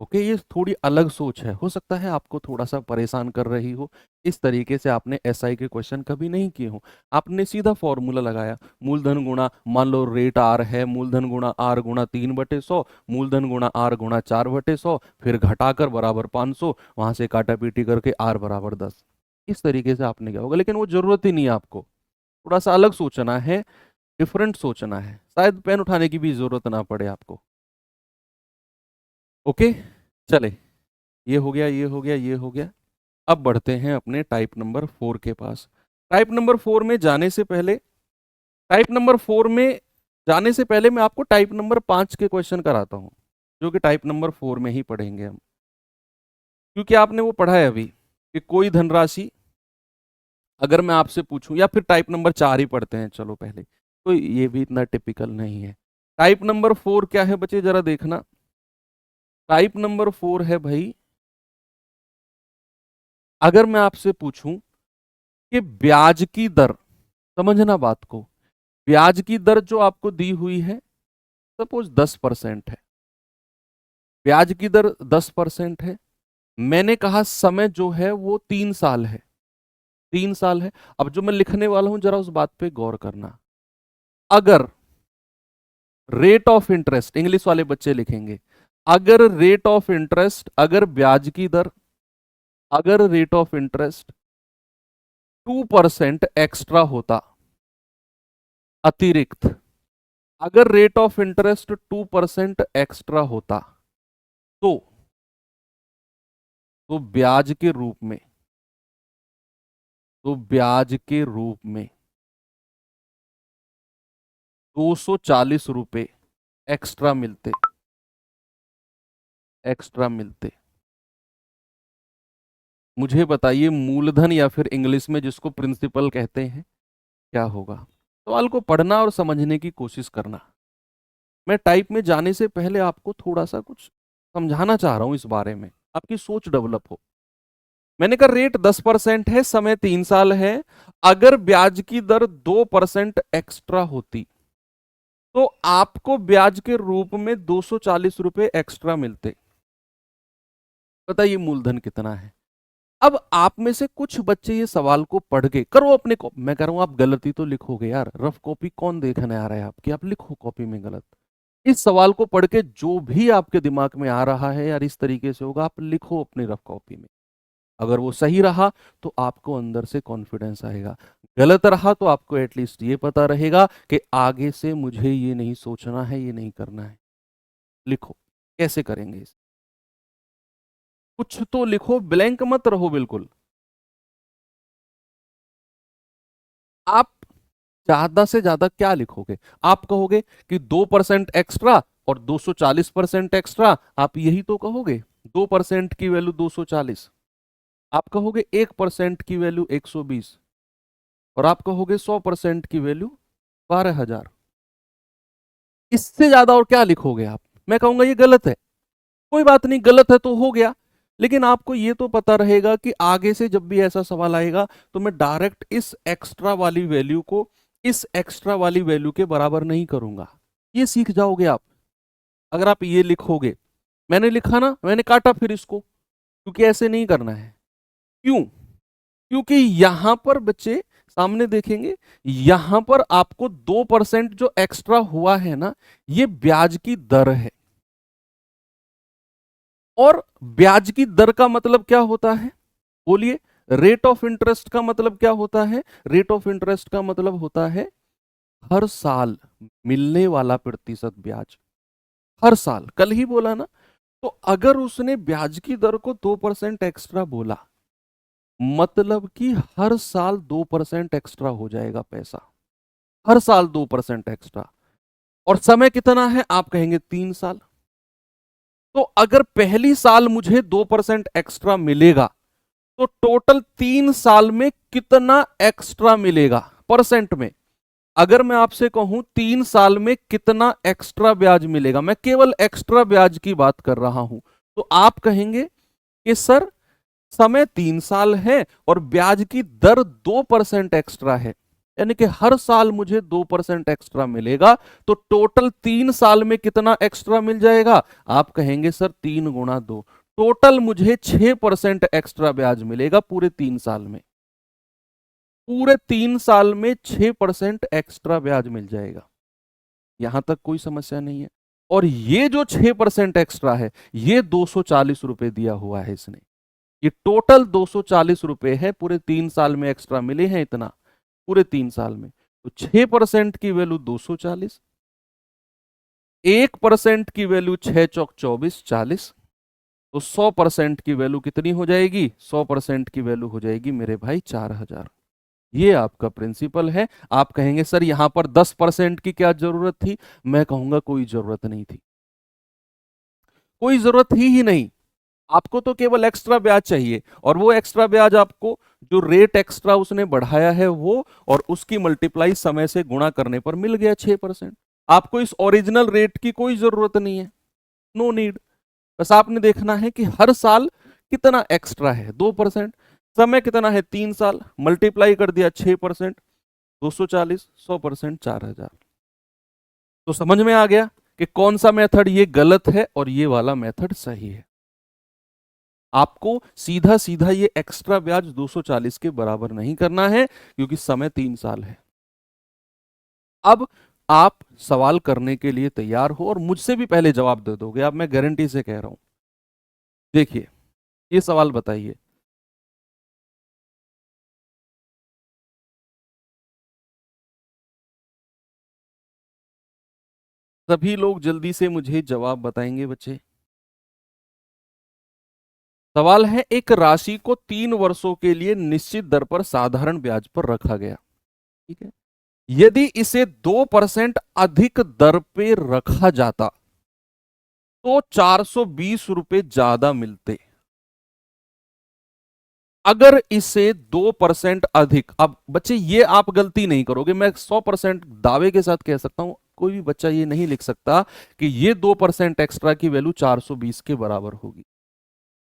ओके, ये थोड़ी अलग सोच है, हो सकता है आपको थोड़ा सा परेशान कर रही हो। इस तरीके से आपने एसआई के क्वेश्चन कभी नहीं किए हो। आपने सीधा फॉर्मूला लगाया, मूलधन गुणा, मान लो रेट आर है, मूलधन गुणा आर गुणा 3/100, मूलधन गुणा आर गुणा 4/100, फिर घटाकर बराबर 500, वहां से काटा पीटी करके आर बराबर 10। इस तरीके से आपने क्या होगा, लेकिन वो जरूरत ही नहीं है आपको। थोड़ा सा अलग सोचना है, डिफरेंट सोचना है, शायद पेन उठाने की भी जरूरत ना पड़े आपको। ओके, चले, ये हो गया, ये हो गया, ये हो गया। अब बढ़ते हैं अपने टाइप नंबर 4 के पास। टाइप नंबर 4 में जाने से पहले, टाइप नंबर 4 में जाने से पहले मैं आपको टाइप नंबर 5 के क्वेश्चन कराता हूं, जो कि टाइप नंबर 4 में ही पढ़ेंगे हम, क्योंकि आपने वो पढ़ा है अभी कि कोई धनराशि, अगर मैं आपसे पूछूं, या फिर टाइप नंबर 4 ही पढ़ते हैं चलो पहले, तो ये भी इतना टिपिकल नहीं है। टाइप नंबर 4 क्या है बच्चे, जरा देखना। टाइप नंबर 4 है भाई, अगर मैं आपसे पूछूं कि ब्याज की दर, समझना बात को, ब्याज की दर जो आपको दी हुई है, सपोज 10% है, ब्याज की दर 10% है। मैंने कहा समय जो है वो 3 साल है, 3 साल है। अब जो मैं लिखने वाला हूं जरा उस बात पे गौर करना। अगर रेट ऑफ इंटरेस्ट, इंग्लिश वाले बच्चे लिखेंगे, अगर रेट ऑफ इंटरेस्ट, अगर ब्याज की दर, अगर रेट ऑफ इंटरेस्ट 2% एक्स्ट्रा होता, अतिरिक्त, अगर रेट ऑफ इंटरेस्ट 2% एक्स्ट्रा होता, तो ब्याज के रूप में, तो ब्याज के रूप में 240 रुपए एक्स्ट्रा मिलते, एक्स्ट्रा मिलते। मुझे बताइए मूलधन, या फिर इंग्लिश में जिसको प्रिंसिपल कहते हैं, क्या होगा? सवाल को पढ़ना और समझने की कोशिश करना। मैं टाइप में जाने से पहले आपको थोड़ा सा कुछ समझाना चाह रहा हूं इस बारे में, आपकी सोच डेवलप हो। मैंने कहा रेट 10% है, समय 3 साल है, अगर ब्याज की दर 2% एक्स्ट्रा होती, तो आपको ब्याज के रूप में 240 रुपए एक्स्ट्रा मिलते। बताइए मूलधन कितना है? अब आप में से कुछ बच्चे ये सवाल को पढ़ के करो अपने को, मैं कह रहा हूं आप गलती तो लिखोगे यार, रफ कॉपी कौन देखने आ रहा है आपकी, आप लिखो कॉपी में गलत। इस सवाल को पढ़ के जो भी आपके दिमाग में आ रहा है यार इस तरीके से होगा, आप लिखो अपनी रफ कॉपी में। अगर वो सही रहा तो आपको अंदर से कॉन्फिडेंस आएगा, गलत रहा तो आपको एटलीस्ट ये पता रहेगा कि आगे से मुझे ये नहीं सोचना है, ये नहीं करना है। लिखो कैसे करेंगे इसे, कुछ तो लिखो, ब्लैंक मत रहो बिल्कुल। आप ज्यादा से ज्यादा क्या लिखोगे, आप कहोगे कि 2% एक्स्ट्रा और 240% एक्स्ट्रा, आप यही तो कहोगे। 2% की वैल्यू 240, आप कहोगे 1% की वैल्यू 120, और आप कहोगे 100% की वैल्यू 12,000। इससे ज्यादा और क्या लिखोगे आप? मैं कहूंगा ये गलत है। कोई बात नहीं, गलत है तो हो गया, लेकिन आपको ये तो पता रहेगा कि आगे से जब भी ऐसा सवाल आएगा तो मैं डायरेक्ट इस एक्स्ट्रा वाली वैल्यू को इस एक्स्ट्रा वाली वैल्यू के बराबर नहीं करूंगा। ये सीख जाओगे आप अगर आप ये लिखोगे। मैंने लिखा ना, मैंने काटा फिर इसको, क्योंकि ऐसे नहीं करना है। क्यों? क्योंकि यहां पर बच्चे सामने देखेंगे, यहां पर आपको 2% जो एक्स्ट्रा हुआ है ना, ये ब्याज की दर है। और ब्याज की दर का मतलब क्या होता है? बोलिए। रेट ऑफ इंटरेस्ट का मतलब क्या होता है? रेट ऑफ इंटरेस्ट का मतलब होता है हर साल मिलने वाला प्रतिशत ब्याज। हर साल, कल ही बोला ना। तो अगर उसने ब्याज की दर को 2% एक्स्ट्रा बोला, मतलब कि हर साल 2% एक्स्ट्रा हो जाएगा पैसा। हर साल 2% एक्स्ट्रा। और समय कितना है? आप कहेंगे 3 साल। तो अगर पहली साल मुझे 2% एक्स्ट्रा मिलेगा, तो टोटल 3 साल में कितना एक्स्ट्रा मिलेगा परसेंट में? अगर मैं आपसे कहूं 3 साल में कितना एक्स्ट्रा ब्याज मिलेगा, मैं केवल एक्स्ट्रा ब्याज की बात कर रहा हूं, तो आप कहेंगे कि सर समय 3 साल है और ब्याज की दर 2% एक्स्ट्रा है, यानी कि हर साल मुझे 2% एक्स्ट्रा मिलेगा, तो टोटल 3 साल में कितना एक्स्ट्रा मिल जाएगा? आप कहेंगे सर 3 गुणा 2, टोटल मुझे 6% एक्स्ट्रा ब्याज मिलेगा पूरे 3 साल में। पूरे 3 साल में 6% एक्स्ट्रा ब्याज मिल जाएगा। यहां तक कोई समस्या नहीं है। और ये जो 6% एक्स्ट्रा है, ये 240 रुपए दिया हुआ है इसने। ये टोटल 240 रुपए है, पूरे 3 साल में एक्स्ट्रा मिले हैं इतना, पूरे 3 साल में। तो 6% की वैल्यू 240, 1% की वैल्यू 6 चौक 24, 40। तो 100% की वैल्यू कितनी हो जाएगी? 100% की वैल्यू हो जाएगी मेरे भाई 4,000। ये आपका प्रिंसिपल है। आप कहेंगे सर यहां पर 10% की क्या जरूरत थी? मैं कहूंगा कोई जरूरत नहीं थी, कोई जरूरत ही नहीं। आपको तो केवल एक्स्ट्रा ब्याज चाहिए, और वो एक्स्ट्रा ब्याज आपको जो रेट एक्स्ट्रा उसने बढ़ाया है वो, और उसकी मल्टीप्लाई समय से गुणा करने पर मिल गया 6%। आपको इस ओरिजिनल रेट की कोई जरूरत नहीं है, नो नीड। बस आपने देखना है कि हर साल कितना एक्स्ट्रा है, 2%। समय कितना है? 3 साल, मल्टीप्लाई कर दिया 6%, 240, 100%, 4,000। तो समझ में आ गया कि कौन सा मेथड ये गलत है और ये वाला मेथड सही है। आपको सीधा सीधा ये एक्स्ट्रा ब्याज 240 के बराबर नहीं करना है, क्योंकि समय 3 साल है। अब आप सवाल करने के लिए तैयार हो और मुझसे भी पहले जवाब दे दोगे, अब मैं गारंटी से कह रहा हूं। देखिए ये सवाल बताइए, सभी लोग जल्दी से मुझे जवाब बताएंगे बच्चे। सवाल है, एक राशि को 3 वर्षों के लिए निश्चित दर पर साधारण ब्याज पर रखा गया, ठीक है। यदि इसे 2% अधिक दर पे रखा जाता तो 420 रुपए ज्यादा मिलते। अगर इसे 2% अधिक, अब बच्चे ये आप गलती नहीं करोगे, मैं 100% दावे के साथ कह सकता हूं, कोई भी बच्चा ये नहीं लिख सकता कि ये 2% एक्स्ट्रा की वैल्यू 420 के बराबर होगी।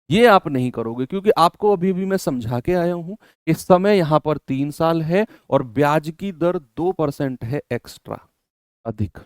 ये आप नहीं करोगे, क्योंकि आपको अभी भी मैं समझा के आया हूं कि समय यहां पर 3 साल है और ब्याज की दर 2% है एक्स्ट्रा, अधिक।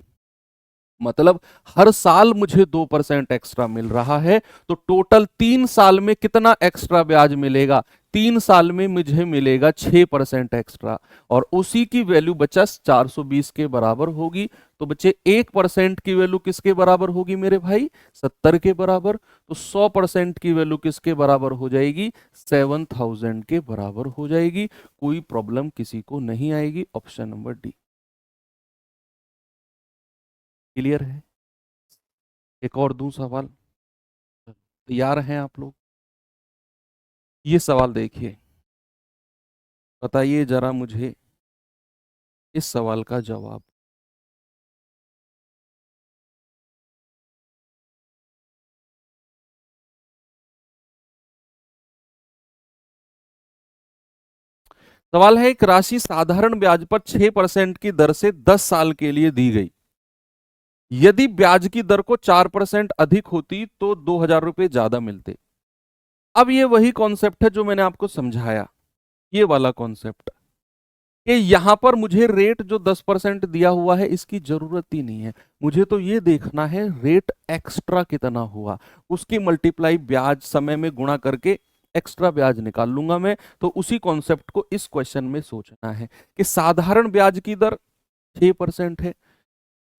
मतलब हर साल मुझे 2% एक्स्ट्रा मिल रहा है, तो टोटल 3 साल में कितना एक्स्ट्रा ब्याज मिलेगा? 3 साल में मुझे मिलेगा 6% एक्स्ट्रा, और उसी की वैल्यू बचा 420 के बराबर होगी। तो बच्चे 1% की वैल्यू किसके बराबर होगी मेरे भाई? 70 के बराबर। तो 100% की वैल्यू किसके बराबर हो जाएगी? 7000 के बराबर हो जाएगी। कोई प्रॉब्लम किसी को नहीं आएगी। ऑप्शन नंबर डी क्लियर है। एक और दूं सवाल, तैयार हैं आप लोग? ये सवाल देखिए, बताइए जरा मुझे इस सवाल का जवाब। सवाल है, एक राशि साधारण ब्याज पर 6% की दर से 10 साल के लिए दी गई। यदि ब्याज की दर को 4% अधिक होती तो 2000 रुपये ज्यादा मिलते। अब ये वही कॉन्सेप्ट है जो मैंने आपको समझाया, ये वाला कॉन्सेप्ट, कि यहां पर मुझे रेट जो 10% दिया हुआ है इसकी जरूरत ही नहीं है। मुझे तो ये देखना है रेट एक्स्ट्रा कितना हुआ, उसकी मल्टीप्लाई ब्याज समय में गुणा करके एक्स्ट्रा ब्याज निकाल लूंगा मैं। तो उसी कॉन्सेप्ट को इस क्वेश्चन में सोचना है कि साधारण ब्याज की दर 6% है,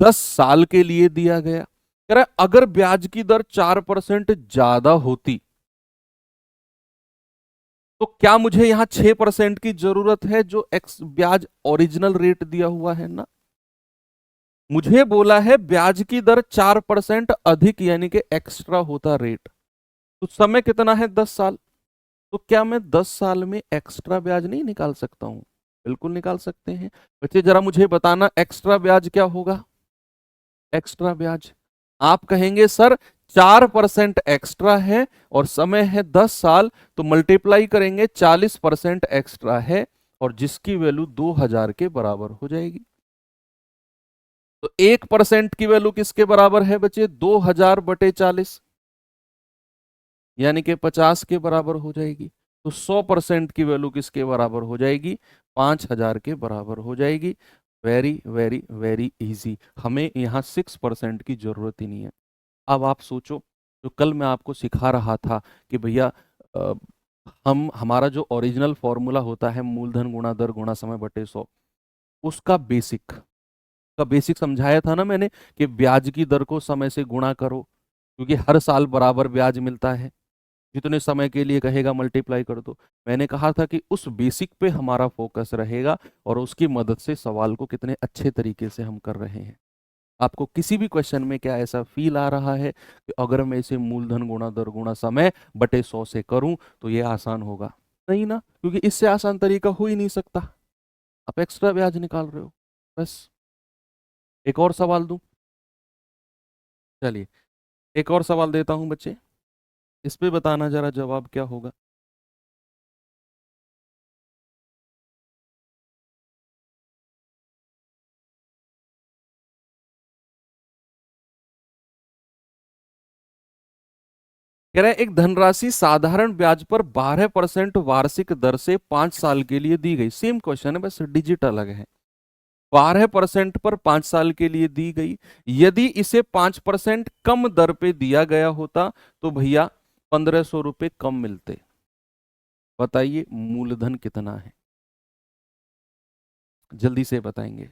10 साल के लिए दिया गया। कह रहा है अगर ब्याज की दर 4% ज्यादा होती तो क्या मुझे यहां 6% की जरूरत है, जो एक्स ब्याज ओरिजिनल रेट दिया हुआ है ना? मुझे बोला है ब्याज की दर 4% अधिक यानी कि एक्स्ट्रा होता रेट, तो समय कितना है? 10 साल। तो क्या मैं 10 साल में एक्स्ट्रा ब्याज नहीं निकाल सकता हूं? बिल्कुल निकाल सकते हैं। बच्चे जरा मुझे बताना एक्स्ट्रा ब्याज क्या होगा? एक्स्ट्रा ब्याज आप कहेंगे सर 4% एक्स्ट्रा है और समय है 10 साल, तो मल्टीप्लाई करेंगे 40% एक्स्ट्रा है और जिसकी वैल्यू 2000 के बराबर हो जाएगी। तो 1% की वैल्यू किसके बराबर है बच्चे? 2000/40, यानी कि 50 के बराबर हो जाएगी। तो 100% की वैल्यू किसके बराबर हो जाएगी? 5000 के बराबर हो जाएगी। वेरी वेरी वेरी इजी, हमें यहाँ 6% की जरूरत ही नहीं है। अब आप सोचो, जो कल मैं आपको सिखा रहा था कि भैया अ, हम हमारा जो ओरिजिनल फॉर्मूला होता है मूलधन गुणा दर गुणा समय बटे 100, उसका बेसिक समझाया था ना मैंने, कि ब्याज की दर को समय से गुणा करो, क्योंकि हर साल बराबर ब्याज मिलता है, जितने समय के लिए कहेगा मल्टीप्लाई कर दो। मैंने कहा था कि उस बेसिक पे हमारा फोकस रहेगा और उसकी मदद से सवाल को कितने अच्छे तरीके से हम कर रहे हैं। आपको किसी भी क्वेश्चन में क्या ऐसा फील आ रहा है कि अगर मैं इसे मूलधन गुणा दर गुणा समय बटे 100 से करूं तो ये आसान होगा? नहीं ना, क्योंकि इससे आसान तरीका हो ही नहीं सकता। आप एक्स्ट्रा ब्याज निकाल रहे हो बस। एक और सवाल दूं? चलिए एक और सवाल देता हूं बच्चे, इस पे बताना जरा जवाब क्या होगा। कह रहे हैं एक धनराशि साधारण ब्याज पर 12% वार्षिक दर से 5 साल के लिए दी गई। सेम क्वेश्चन है, बस डिजिट अलग है। 12% पर 5 साल के लिए दी गई। यदि इसे 5% कम दर पे दिया गया होता तो भैया 1500 रुपये कम मिलते। बताइए मूलधन कितना है? जल्दी से बताएंगे।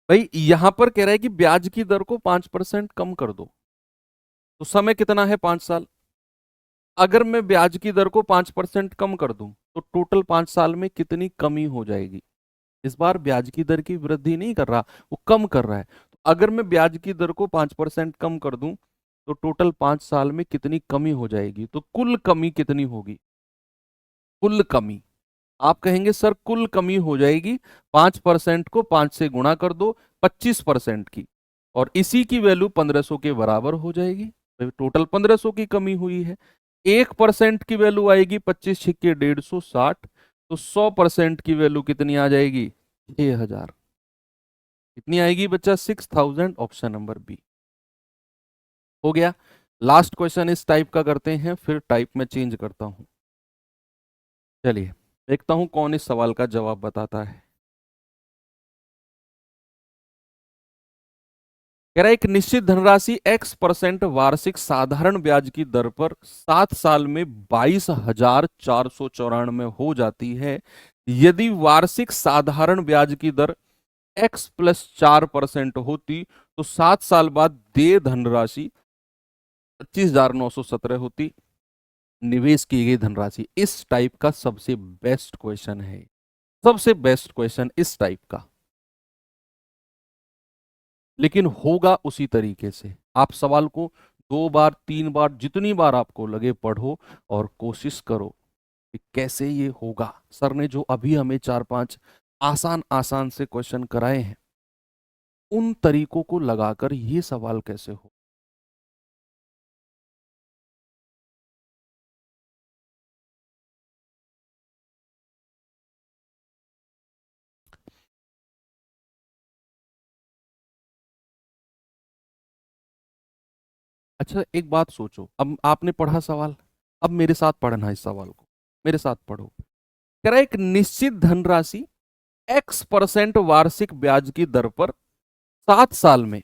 भाई यहां पर कह रहा है कि ब्याज की दर को 5% कम कर दो, तो समय कितना है? 5 साल। अगर मैं ब्याज की दर को 5% कम कर दूं तो टोटल 5 साल में कितनी कमी हो जाएगी? इस बार ब्याज की दर की वृद्धि नहीं कर रहा, वो कम कर रहा है। तो अगर मैं ब्याज की दर को 5% कम कर दूं तो टोटल 5 साल में कितनी कमी हो जाएगी? तो कुल कमी कितनी होगी? कुल कमी आप कहेंगे सर कुल कमी हो जाएगी 5% को 5 से गुणा कर दो 25% की, और इसी की वैल्यू 1500 के बराबर हो जाएगी। तो टोटल 1500 की कमी हुई है। 1% की वैल्यू आएगी 25 छिक्के 150, तो 100% की वैल्यू कितनी आ जाएगी? 6000। कितनी आएगी बच्चा? 6000, ऑप्शन नंबर बी। हो गया। लास्ट क्वेश्चन इस टाइप का करते हैं, फिर टाइप में चेंज करता हूं। चलिए देखता हूं कौन इस सवाल का जवाब बताता है। कह रहा है एक निश्चित धनराशि x% वार्षिक साधारण ब्याज की दर पर 7 साल में 22,494 हो जाती है। यदि वार्षिक साधारण ब्याज की दर x+4% होती तो 7 साल बाद देय धनराशि 25,917 होती। निवेश की गई धनराशि। इस टाइप का सबसे बेस्ट क्वेश्चन है, सबसे बेस्ट क्वेश्चन इस टाइप का, लेकिन होगा उसी तरीके से। आप सवाल को 2 बार 3 बार जितनी बार आपको लगे पढ़ो और कोशिश करो कि कैसे ये होगा। सर ने जो अभी हमें 4-5 आसान आसान से क्वेश्चन कराए हैं, उन तरीकों को लगाकर ये सवाल कैसे हो। अच्छा एक बात सोचो, अब आपने पढ़ा सवाल, अब मेरे साथ पढ़ना इस सवाल को, मेरे साथ पढ़ो। कह रहा है एक निश्चित धनराशि x% वार्षिक ब्याज की दर पर 7 साल में,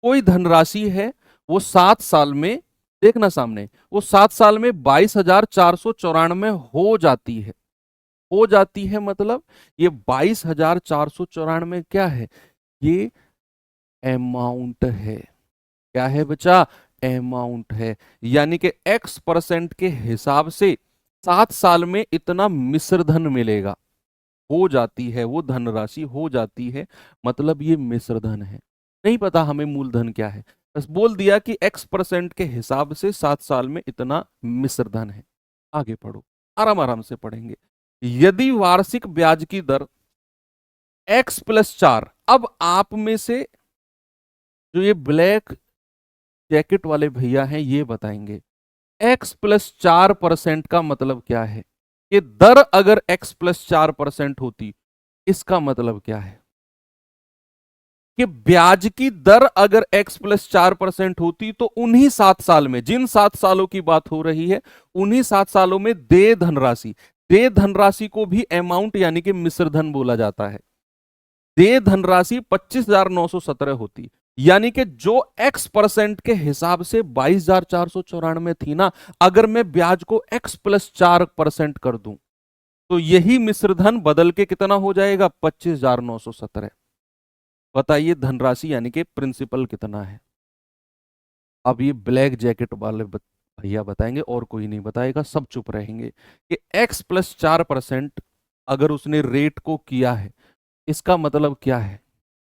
कोई धनराशि है वो 7 साल में, देखना सामने, वो 7 साल में 22,494 हो जाती है। हो जाती है मतलब ये 22,494 क्या है? ये अमाउंट है। क्या है बच्चा? अमाउंट है। यानी कि x% के हिसाब से 7 साल में इतना मिश्र धन मिलेगा। हो जाती है वो धनराशि, हो जाती है मतलब ये मिश्र धन है। नहीं पता हमें मूलधन क्या है, बस बोल दिया कि x% के हिसाब से 7 साल में इतना मिश्र धन है। आगे पढ़ो, आराम आराम से पढ़ेंगे। यदि वार्षिक ब्याज की दर x+4, अब आप में से जो ये ब्लैक जैकेट वाले भैया हैं ये बताएंगे x+4% का मतलब क्या है। कि दर अगर x+4% होती, इसका मतलब क्या है कि ब्याज की दर अगर x+4% होती तो उन्हीं 7 साल में, जिन 7 सालों की बात हो रही है, उन्हीं 7 सालों में देय धनराशि, देय धनराशि को भी अमाउंट यानी कि मिश्र धन बोला जाता है, देय धनराशि 25,917 होती। यानी कि जो x% के हिसाब से 22,494 थी ना, अगर मैं ब्याज को x+4% कर दूं तो यही मिश्रधन बदल के कितना हो जाएगा? 25,917। बताइए धनराशि यानी कि प्रिंसिपल कितना है। अब ये ब्लैक जैकेट वाले भैया बताएंगे और कोई नहीं बताएगा, सब चुप रहेंगे कि x+4% अगर उसने रेट को किया है, इसका मतलब क्या है?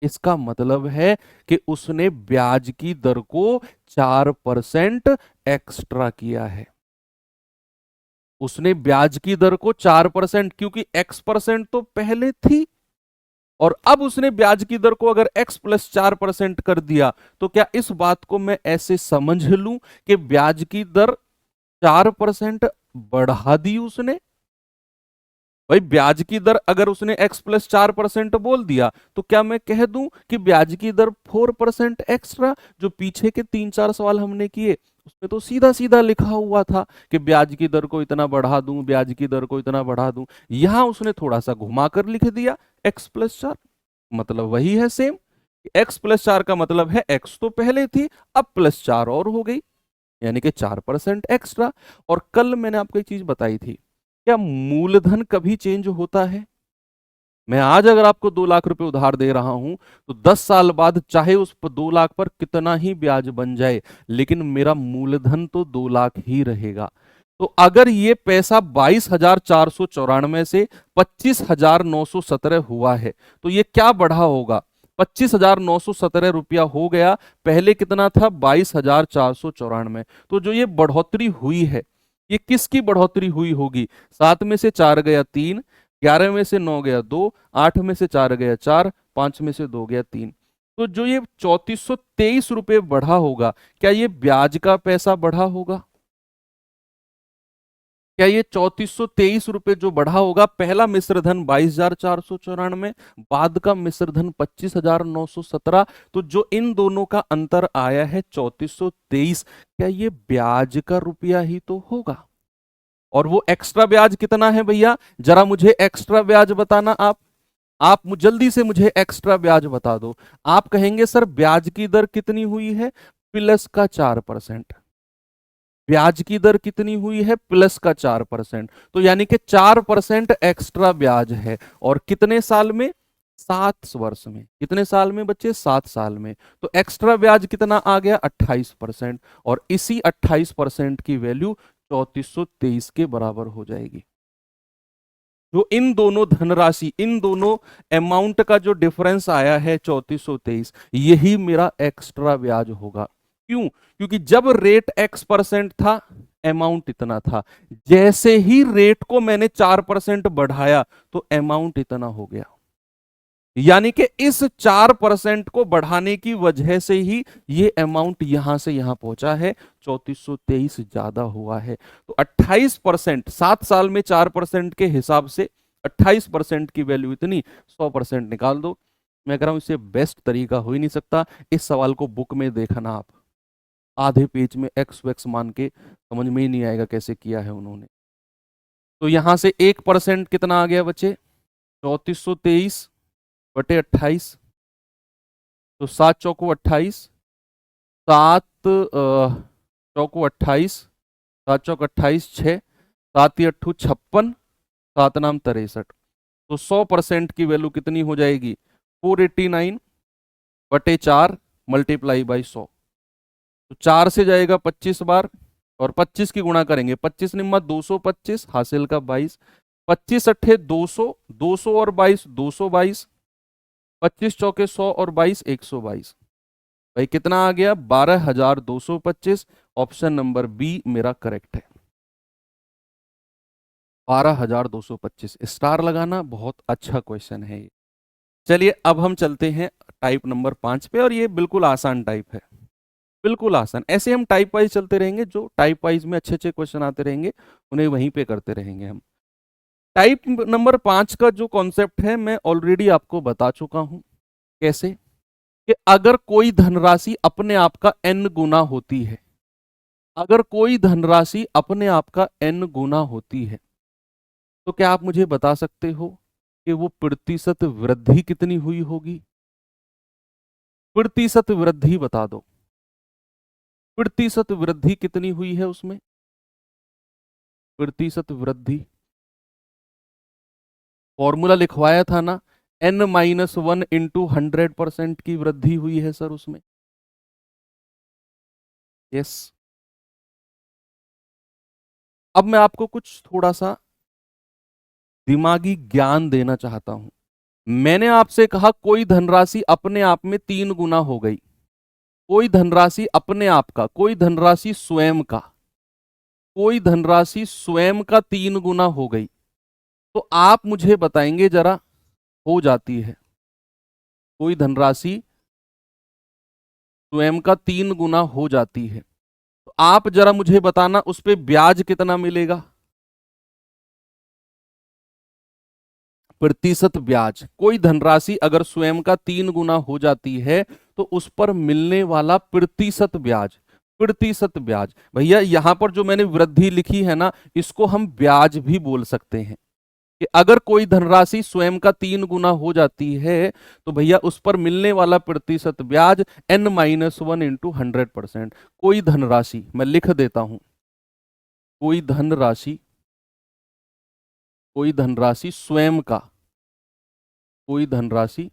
इसका मतलब है कि उसने ब्याज की दर को 4% एक्स्ट्रा किया है। उसने ब्याज की दर को 4%, क्योंकि x% तो पहले थी, और अब उसने ब्याज की दर को अगर x+4% कर दिया, तो क्या इस बात को मैं ऐसे समझ लूं कि ब्याज की दर 4% बढ़ा दी उसने? भाई ब्याज की दर अगर उसने x+4% बोल दिया, तो क्या मैं कह दूं कि ब्याज की दर 4% एक्स्ट्रा? जो पीछे के 3-4 सवाल हमने किए उसमें तो सीधा सीधा लिखा हुआ था कि ब्याज की दर को इतना बढ़ा दूं, ब्याज की दर को इतना बढ़ा दूं। यहां उसने थोड़ा सा घुमाकर लिख दिया x+4, मतलब वही है सेम। x+4 का मतलब है x तो पहले थी, अब +4 और हो गई, यानी कि 4% एक्स्ट्रा। और कल मैंने आपको एक चीज बताई थी, क्या मूलधन कभी चेंज होता है? मैं आज अगर आपको 2 लाख रुपए उधार दे रहा हूं, तो 10 साल बाद चाहे उस 2 लाख पर कितना ही ब्याज बन जाए, लेकिन मेरा मूलधन तो 2 लाख ही रहेगा। तो अगर ये पैसा 22,494 से 25,917 हुआ है, तो ये क्या बढ़ा होगा? 25,917 रुपया हो गया, पहले कितना था? 22,494। तो जो ये बढ़ोतरी हुई है, ये किसकी बढ़ोतरी हुई होगी? 7 में से 4 गया 3, 11 में से 9 गया 2, 8 में से 4 गया 4, 5 में से 2 गया 3। तो जो ये 3423 रुपये बढ़ा होगा, क्या ये ब्याज का पैसा बढ़ा होगा? क्या ये 3423 रुपये जो बढ़ा होगा, पहला मिश्रधन 22,494, बाद का मिश्रधन 25,917, तो जो इन दोनों का अंतर आया है 3423, क्या ये ब्याज का रुपया ही तो होगा? और वो एक्स्ट्रा ब्याज कितना है भैया, जरा मुझे एक्स्ट्रा ब्याज बताना आप जल्दी से मुझे एक्स्ट्रा ब्याज बता दो। आप कहेंगे सर ब्याज की दर कितनी हुई है, प्लस का 4%। ब्याज की दर कितनी हुई है, प्लस का 4%। तो यानी कि 4% एक्स्ट्रा ब्याज है, और कितने साल में, 7 वर्ष में। कितने साल में बच्चे, 7 साल में। तो एक्स्ट्रा ब्याज कितना आ गया, 28%, और इसी 28% की वैल्यू 3423 के बराबर हो जाएगी। जो इन दोनों धनराशि, इन दोनों अमाउंट का जो डिफरेंस आया है 3423, यही मेरा एक्स्ट्रा ब्याज होगा। क्यों? क्योंकि जब रेट x% था, अमाउंट इतना था, जैसे ही रेट को मैंने 4% बढ़ाया तो अमाउंट इतना हो गया। यानी कि इस 4% को बढ़ाने की वजह से ही ये अमाउंट यहां से यहां पहुंचा है, 3423 ज्यादा हुआ है। तो 28%, 7 साल में 4% के हिसाब से 28% की वैल्यू इतनी, 100% निकाल दो। मैं कह रहा हूं इससे बेस्ट तरीका हो ही नहीं सकता। इस सवाल को बुक में देखना आप, आधे पेज में एक्स वैक्स मान के समझ में ही नहीं आएगा कैसे किया है उन्होंने। तो यहां से 1% कितना आ गया बच्चे, 3423 बटे 28, तो 7 चौको 28, 7 चौको 28, 7 चौक 28, 6, 7 अट्ठू 56, 7 नाम 63। तो 100% की वैल्यू कितनी हो जाएगी, 489 बटे 4 मल्टीप्लाई बाई 100। तो 4 से जाएगा 25 बार, और 25 की गुणा करेंगे, 25 निम्मा 225, हासिल का 22, 25 अट्ठे 200, 200 और 22 222, 25 चौके 100 और 22 122। भाई कितना आ गया, 12,225। ऑप्शन नंबर बी मेरा करेक्ट है, 12,225। स्टार लगाना, बहुत अच्छा क्वेश्चन है ये। चलिए अब हम चलते हैं टाइप नंबर 5 पे, और ये बिल्कुल आसान टाइप है, बिल्कुल आसान। ऐसे हम टाइप वाइज चलते रहेंगे, जो टाइप वाइज में अच्छे अच्छे क्वेश्चन आते रहेंगे उन्हें वहीं पे करते रहेंगे हम। टाइप नंबर 5 का जो कॉन्सेप्ट है मैं ऑलरेडी आपको बता चुका हूं। कैसे, कि अगर कोई धनराशि अपने आप का n गुना होती है, अगर कोई धनराशि अपने आप का n गुना होती है, तो क्या आप मुझे बता सकते हो कि वो प्रतिशत वृद्धि कितनी हुई होगी? प्रतिशत वृद्धि बता दो, प्रतिशत वृद्धि कितनी हुई है उसमें, प्रतिशत वृद्धि। फॉर्मूला लिखवाया था ना, n-1 इंटू 100% की वृद्धि हुई है सर उसमें। यस। अब मैं आपको कुछ थोड़ा सा दिमागी ज्ञान देना चाहता हूं। मैंने आपसे कहा कोई धनराशि अपने आप में 3 गुना हो गई, कोई धनराशि अपने आप का, कोई धनराशि स्वयं का, कोई धनराशि स्वयं का 3 गुना हो गई। तो आप मुझे बताएंगे जरा, हो जाती है कोई धनराशि स्वयं का 3 गुना हो जाती है, तो आप जरा मुझे बताना उस पे ब्याज कितना मिलेगा, प्रतिशत ब्याज। कोई धनराशि अगर स्वयं का 3 गुना हो जाती है तो उस पर मिलने वाला प्रतिशत ब्याज, प्रतिशत ब्याज। भैया यहां पर जो मैंने वृद्धि लिखी है ना, इसको हम ब्याज भी बोल सकते हैं, कि अगर कोई धनराशि स्वयं का 3 गुना हो जाती है तो भैया उस पर मिलने वाला प्रतिशत ब्याज n-1 इंटू 100%। कोई धनराशि, मैं लिख देता हूं, कोई धनराशि, कोई धनराशि स्वयं का, कोई धनराशि,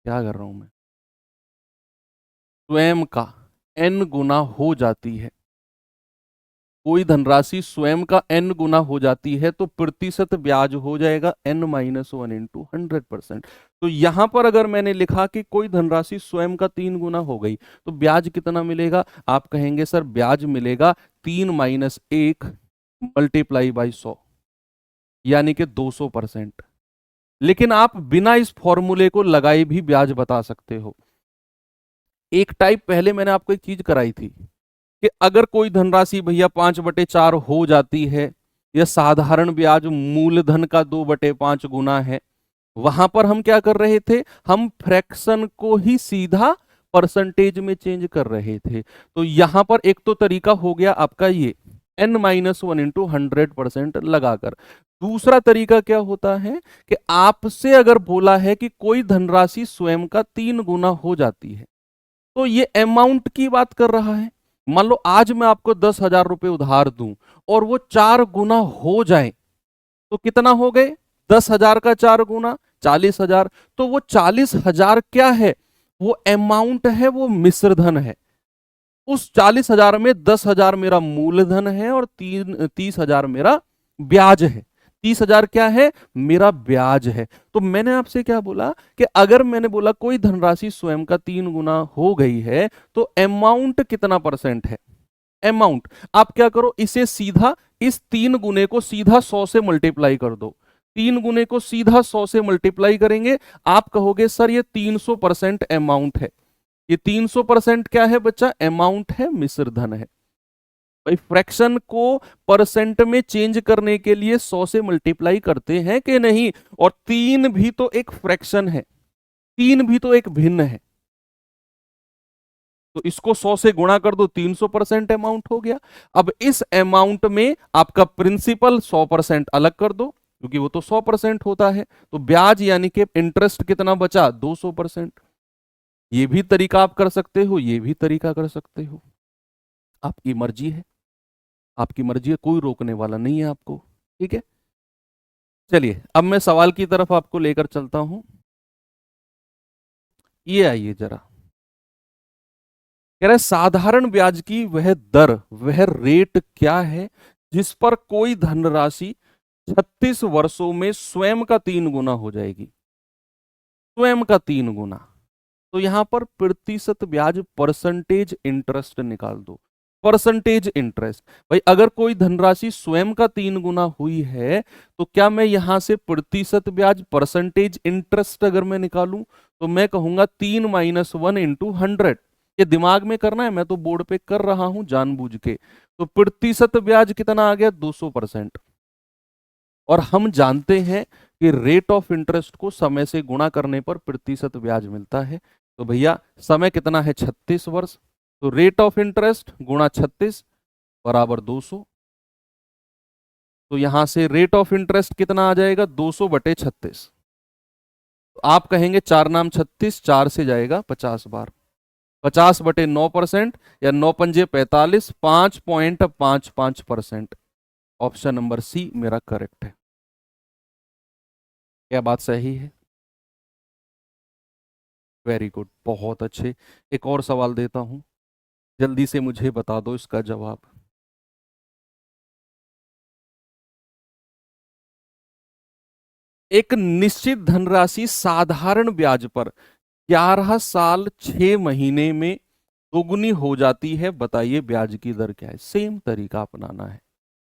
क्या कर रहा हूं मैं, स्वयं का n गुना हो जाती है, कोई धनराशि स्वयं का n गुना हो जाती है तो प्रतिशत ब्याज हो जाएगा n-1 इंटू 100%। तो यहां पर अगर मैंने लिखा कि कोई धनराशि स्वयं का 3 गुना हो गई तो ब्याज कितना मिलेगा, आप कहेंगे सर ब्याज मिलेगा 3-1 मल्टीप्लाई बाई 100, यानी कि 200%। लेकिन आप बिना इस फॉर्मूले को लगाए भी ब्याज बता सकते हो। एक टाइप पहले मैंने आपको एक चीज कराई थी कि अगर कोई धनराशि भैया 5/4 हो जाती है, या साधारण ब्याज मूलधन का 2/5 गुना है, वहां पर हम क्या कर रहे थे, हम फ्रैक्शन को ही सीधा परसेंटेज में चेंज कर रहे थे। तो यहां पर एक तो तरीका हो गया आपका ये n-1 इंटू 100% लगाकर। दूसरा तरीका क्या होता है कि आपसे अगर बोला है कि कोई धनराशि स्वयं का 3 गुना हो जाती है, तो ये अमाउंट की बात कर रहा है। मान लो आज मैं आपको 10,000 रुपए उधार दूं और वो 4 गुना हो जाए, तो कितना हो गए, 10,000 का 4 गुना 40,000। तो वो 40,000 क्या है, वो अमाउंट है, वो मिश्रधन है। उस 40,000 में 10,000 मेरा मूलधन है और 30,000 मेरा ब्याज है। 30,000 क्या है, मेरा ब्याज है। तो मैंने आपसे क्या बोला कि अगर मैंने बोला कोई धनराशि स्वयं का 3 गुना हो गई है, तो अमाउंट कितना परसेंट है, अमाउंट आप क्या करो, इसे सीधा इस 3 गुने को सीधा 100 से मल्टीप्लाई कर दो। 3 गुने को सीधा 100 से मल्टीप्लाई करेंगे, आप कहोगे सर ये 300% अमाउंट है। ये 300% क्या है बच्चा, अमाउंट है, मिश्र धन है। भाई फ्रैक्शन को परसेंट में चेंज करने के लिए 100 से मल्टीप्लाई करते हैं कि नहीं, और 3 भी तो एक फ्रैक्शन है, 3 भी तो एक भिन्न है। तो इसको 100 से गुणा कर दो, 300% अमाउंट हो गया। अब इस अमाउंट में आपका प्रिंसिपल 100% अलग कर दो, क्योंकि वो तो 100% होता है। तो ब्याज यानी कि इंटरेस्ट कितना बचा, 200%। ये भी तरीका आप कर सकते हो, ये भी तरीका कर सकते हो, आपकी मर्जी है, आपकी मर्जी है, कोई रोकने वाला नहीं है आपको। ठीक है, चलिए अब मैं सवाल की तरफ आपको लेकर चलता हूं। ये आइए जरा, कह रहे साधारण ब्याज की वह दर, वह रेट क्या है जिस पर कोई धनराशि 36 वर्षों में स्वयं का 3 गुना हो जाएगी, स्वयं का 3 गुना। तो यहां पर प्रतिशत ब्याज, परसेंटेज इंटरेस्ट निकाल दो, परसेंटेज इंटरेस्ट। भाई अगर कोई धनराशि स्वयं का 3 गुना हुई है, तो क्या मैं यहां से प्रतिशत ब्याज, परसेंटेज इंटरेस्ट अगर मैं निकालूं, तो मैं कहूंगा 3-1 इंटू 100। ये दिमाग में करना है, मैं तो बोर्ड पे कर रहा हूं जानबूझ के। तो प्रतिशत ब्याज कितना आ गया, 200%। और हम जानते हैं कि रेट ऑफ इंटरेस्ट को समय से गुणा करने पर प्रतिशत ब्याज मिलता है। तो भैया समय कितना है, 36 वर्ष। तो रेट ऑफ इंटरेस्ट गुणा 36 बराबर 200। तो यहां से रेट ऑफ इंटरेस्ट कितना आ जाएगा, 200/36। तो आप कहेंगे 4×9 = 36, 4 से जाएगा 50 बार, 50/9%, या 9×5 = 45, 5.55%। ऑप्शन नंबर सी मेरा करेक्ट है। क्या बात सही है? वेरी गुड, बहुत अच्छे। एक और सवाल देता हूं, जल्दी से मुझे बता दो इसका जवाब। एक निश्चित धनराशि साधारण ब्याज पर 11 साल 6 महीने में दोगुनी हो जाती है, बताइए ब्याज की दर क्या है। सेम तरीका अपनाना है,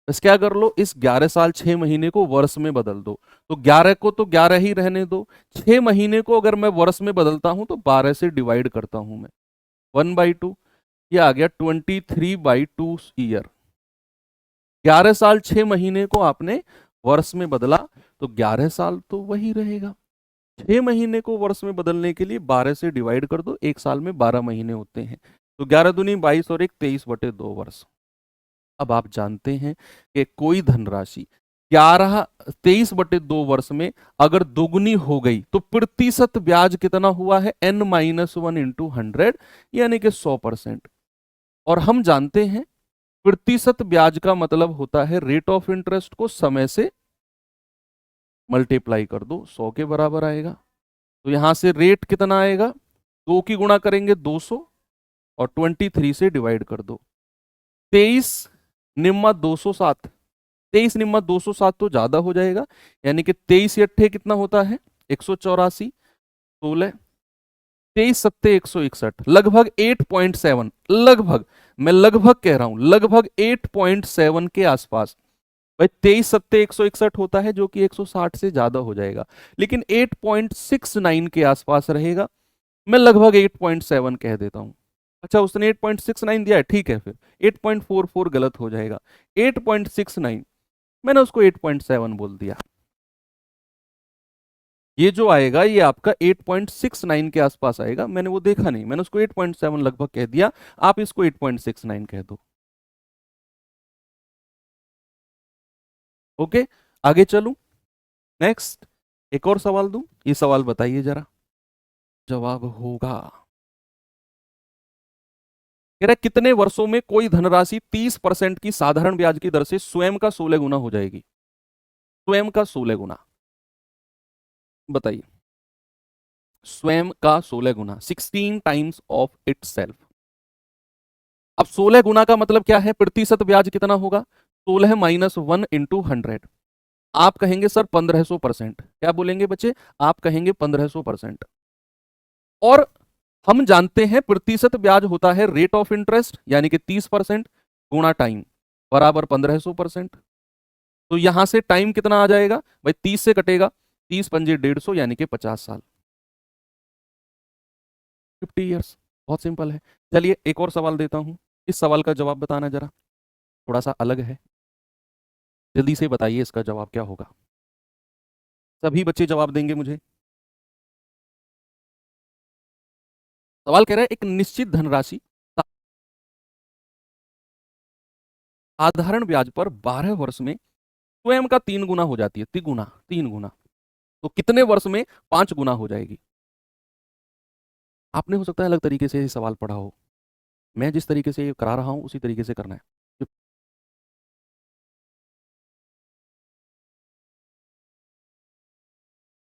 बस क्या कर लो, इस 11 साल 6 महीने को वर्ष में बदल दो। तो 11 को तो 11 ही रहने दो, 6 महीने को अगर मैं वर्ष में बदलता हूं तो 12 से डिवाइड करता हूं मैं, 1/2। ये आ गया 23/2 ईयर। 11 साल 6 महीने को आपने वर्ष में बदला, तो 11 साल तो वही रहेगा। 6 महीने को वर्ष में बदलने के लिए 12 से डिवाइड कर दो, एक साल में 12 महीने होते हैं। तो 11 दूनी 22 और 1 23/2 वर्ष। अब आप जानते हैं कि कोई धनराशि 23/2 वर्ष में अगर दोगुनी हो गई, तो प्रतिशत ब्याज कितना हुआ है, n-1 इंटू 100, यानी कि 100%। और हम जानते हैं प्रतिशत ब्याज का मतलब होता है रेट ऑफ इंटरेस्ट को समय से मल्टीप्लाई कर दो, 100 के बराबर आएगा। तो यहां से रेट कितना आएगा, 2 की गुणा करेंगे 200 और 23 से डिवाइड कर दो, 23-207, 23-207 तो ज्यादा हो जाएगा, यानी कि 23 कितना होता है, 184, 16, 23-161, लगभग 8.7, लगभग, मैं लगभग कह रहा हूं, लगभग 8.7 के आसपास भाई 23 × 7 = 161 होता है, जो कि 160 से ज्यादा हो जाएगा, लेकिन 8.69 के आसपास रहेगा। मैं लगभग 8.7 कह देता हूं। अच्छा, उसने 8.69 दिया है, ठीक है, फिर 8.44 गलत हो जाएगा। 8.69, मैंने उसको 8.7 बोल दिया। ये जो आएगा ये आपका 8.69 के आसपास आएगा, मैंने वो देखा नहीं, मैंने उसको 8.7 लगभग कह दिया, आप इसको 8.69 कह दो। ओके, आगे चलूं, नेक्स्ट एक और सवाल दूं, ये सवाल बताइए जरा, जवाब होगा। कह रहा है कितने वर्षों में कोई धनराशि 30% की साधारण ब्याज की दर से स्वयं का 16 गुना हो जाएगी? स्वयं का 16 गुना, बताइए। स्वयं का 16 गुना, 16 टाइम्स ऑफ इट सेल्फ। अब 16 गुना का मतलब क्या है, प्रतिशत ब्याज कितना होगा? 16 - 1 × 100। आप कहेंगे सर 1500%, क्या बोलेंगे बच्चे? आप कहेंगे 1500%। और हम जानते हैं प्रतिशत ब्याज होता है रेट ऑफ इंटरेस्ट, यानी कि 30% गुणा टाइम बराबर 1500%। तो यहां से टाइम कितना आ जाएगा भाई? 30 से कटेगा, 30 × 5 = 150, यानी कि 50 साल, 50 ईयर्स। बहुत सिंपल है। चलिए एक और सवाल देता हूं, इस सवाल का जवाब बताना जरा, थोड़ा सा अलग है, जल्दी से बताइए इसका जवाब क्या होगा। सभी बच्चे जवाब देंगे मुझे। सवाल कह रहा है एक निश्चित धनराशि साधारण ब्याज पर 12 वर्ष में स्वयं का 3 गुना हो जाती है, तिगुना, 3 गुना, तो कितने वर्ष में 5 गुना हो जाएगी? आपने हो सकता है अलग तरीके से ये सवाल पढ़ा हो, मैं जिस तरीके से ये करा रहा हूं उसी तरीके से करना है। जो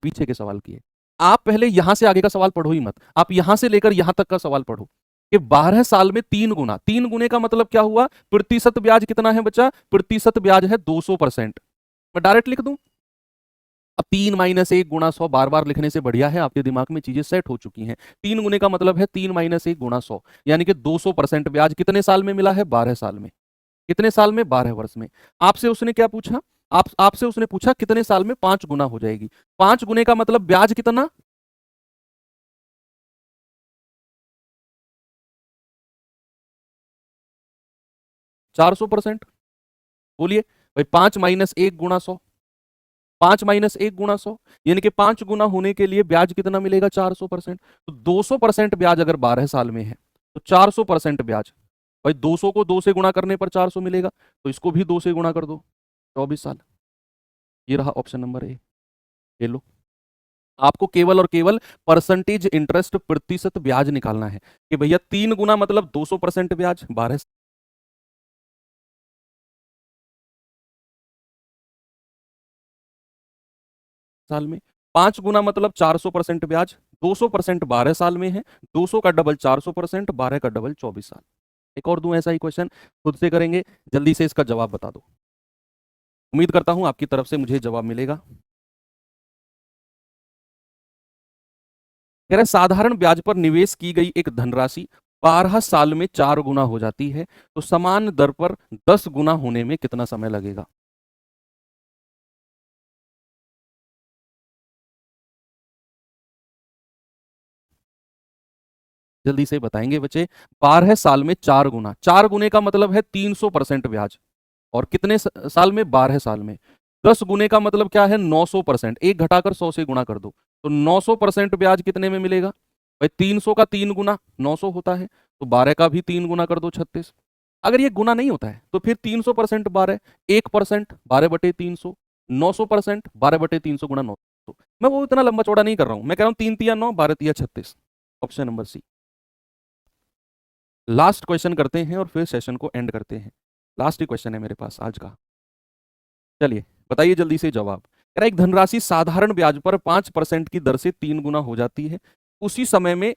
पीछे के सवाल किए, आप पहले यहां से आगे का सवाल पढ़ो ही मत, आप यहां से लेकर यहां तक का सवाल पढ़ो कि 12 साल में 3 गुना, 3 गुने का मतलब क्या हुआ? प्रतिशत ब्याज कितना है बच्चा? प्रतिशत ब्याज है 200%। मैं डायरेक्ट लिख दूं, अब 3 - 1 × 100 बार बार लिखने से बढ़िया है, आपके दिमाग में चीजें सेट हो चुकी हैं। 3 गुने का मतलब है 3 - 1 × 100, यानी कि 200% ब्याज कितने साल में मिला है? 12 साल में। कितने साल में? 12 वर्ष में। आपसे उसने क्या पूछा? आपसे उसने पूछा कितने साल में 5 गुना हो जाएगी। 5 गुने का मतलब ब्याज कितना? 400%। बोलिए भाई, 5 - 1 × 100, 5 - 1 × 100, यानी कि 5 गुना होने के लिए ब्याज कितना मिलेगा? 400%। तो 200% ब्याज अगर 12 साल में है तो 400% ब्याज, भाई 200 को 2 से गुणा करने पर 400 मिलेगा, तो इसको भी 2 से गुणा कर दो, 24 साल। ये रहा ऑप्शन नंबर ए, ये लो। आपको केवल और केवल परसेंटेज इंटरेस्ट, प्रतिशत ब्याज निकालना है कि भैया 3 गुना मतलब 200% ब्याज 12 साल में, 5 गुना मतलब 400% ब्याज, 200% 12 साल में है, 200 का डबल 400%, 12 का डबल 24 साल। एक और दूं ऐसा ही क्वेश्चन, खुद से करेंगे, जल्दी से इसका जवाब बता दो। उम्मीद करता हूं आपकी तरफ से मुझे जवाब मिलेगा। कह रहे साधारण ब्याज पर निवेश की गई एक धनराशि 12 साल में 4 गुना हो जाती है, तो समान दर पर 10 गुना होने में कितना समय लगेगा? जल्दी से बताएंगे बच्चे। 12 साल में 4 गुना, 4 गुने का मतलब है 300% ब्याज, और कितने साल में? 12 साल में। 10 गुने का मतलब क्या है? 900%। एक घटाकर 100 से गुणा कर दो, तो 900% ब्याज कितने में मिलेगा भाई? 300 का 3 गुना 900 होता है, तो 12 का भी 3 गुना कर दो, 36। अगर ये गुना नहीं होता है तो फिर 300% 12, 1% 12/300, 900% 12/300 गुणा 900। मैं वो इतना लंबा चौड़ा नहीं कर रहा हूं, मैं कह रहा हूं 3 तिया 9, 12 तिया 36। Option number C. Last question करते हैं और फिर सेशन को एंड करते हैं। लास्ट ही क्वेश्चन है मेरे पास आज का। चलिए बताइए जल्दी से जवाब। कह रहा है, एक धनराशि साधारण ब्याज पर 5% की दर से 3 गुना हो जाती है, उसी समय में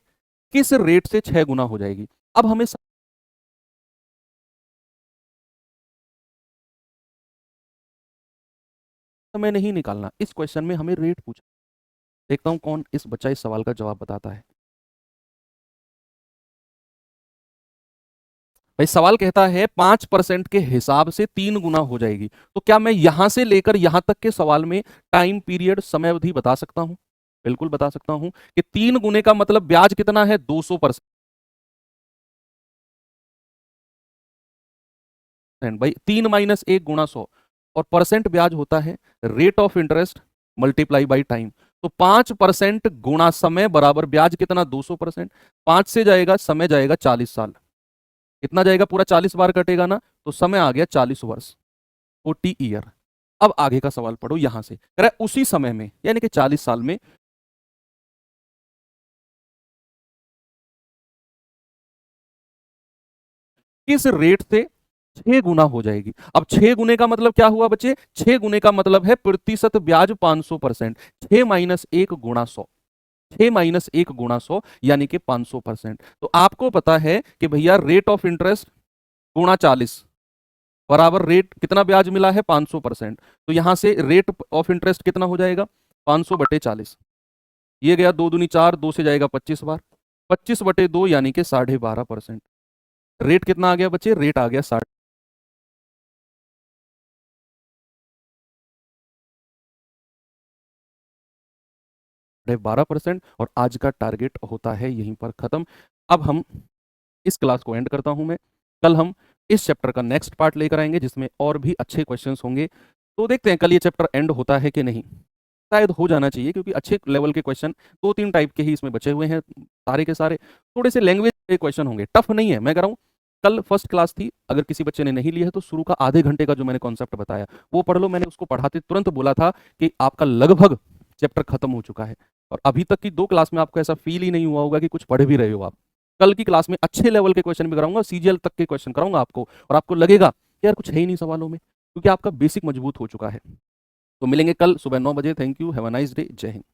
किस रेट से 6 गुना हो जाएगी? अब हमें समय नहीं निकालना, इस क्वेश्चन में हमें रेट पूछा। देखता हूं कौन इस बच्चा इस सवाल का जवाब बताता है। भाई सवाल कहता है 5% के हिसाब से 3 गुना हो जाएगी, तो क्या मैं यहां से लेकर यहां तक के सवाल में टाइम पीरियड समय अवधि बता सकता हूं? बिल्कुल बता सकता हूं कि 3 गुने का मतलब ब्याज कितना है, 200%। भाई 3 - 1 × 100, और परसेंट ब्याज होता है rate of interest multiply by time. तो 5% गुणा समय बराबर ब्याज कितना, 200%। 5 से जाएगा समय जाएगा 40 साल, कितना जाएगा, पूरा 40 बार कटेगा ना, तो समय आ गया 40 वर्ष, 40 ईयर। अब आगे का सवाल पढ़ो, यहां से कह रहा है उसी समय में यानी कि 40 साल में किस रेट से 6 गुना हो जाएगी। अब 6 गुने का मतलब क्या हुआ बच्चे, 6 गुने का मतलब है प्रतिशत ब्याज 500%। 6 - 1 × 100, 6 - 1 × 100 यानी कि 500%। तो आपको पता है कि भैया रेट ऑफ इंटरेस्ट गुणा 40 बराबर रेट कितना ब्याज मिला है, 500%। तो यहां से रेट ऑफ इंटरेस्ट कितना हो जाएगा, 500/40। ये गया 2 दूनी 4, 2 से जाएगा 25 बार, 25/2 यानी कि 12.5%। रेट कितना आ गया बच्चे, रेट आ गया 12.5%। और आज का टारगेट होता है यहीं पर खत्म। अब हम इस क्लास को एंड करता हूं मैं। कल हम इस चैप्टर का नेक्स्ट पार्ट लेकर आएंगे जिसमें और भी अच्छे क्वेश्चंस होंगे। तो देखते हैं कल ये चैप्टर एंड होता है कि नहीं, शायद हो जाना चाहिए, क्योंकि अच्छे लेवल के क्वेश्चन 2-3 टाइप के ही इसमें बचे हुए हैं, सारे के सारे थोड़े से लैंग्वेज के क्वेश्चन होंगे, टफ नहीं है। मैं कह रहा हूँ कल फर्स्ट क्लास थी, अगर किसी बच्चे ने नहीं ली है तो शुरू का आधे घंटे का जो मैंने कॉन्सेप्ट बताया वो पढ़ लो। मैंने उसको पढ़ाते तुरंत बोला था कि आपका लगभग चैप्टर खत्म हो चुका है, और अभी तक की 2 क्लास में आपको ऐसा फील ही नहीं हुआ होगा कि कुछ पढ़ भी रहे हो आप। कल की क्लास में अच्छे लेवल के क्वेश्चन भी कराऊंगा, सीजीएल तक के क्वेश्चन कराऊंगा आपको, और आपको लगेगा कि यार कुछ है ही नहीं सवालों में, क्योंकि आपका बेसिक मजबूत हो चुका है। तो मिलेंगे कल सुबह 9 बजे। Thank you, have a nice day, जय हिंद।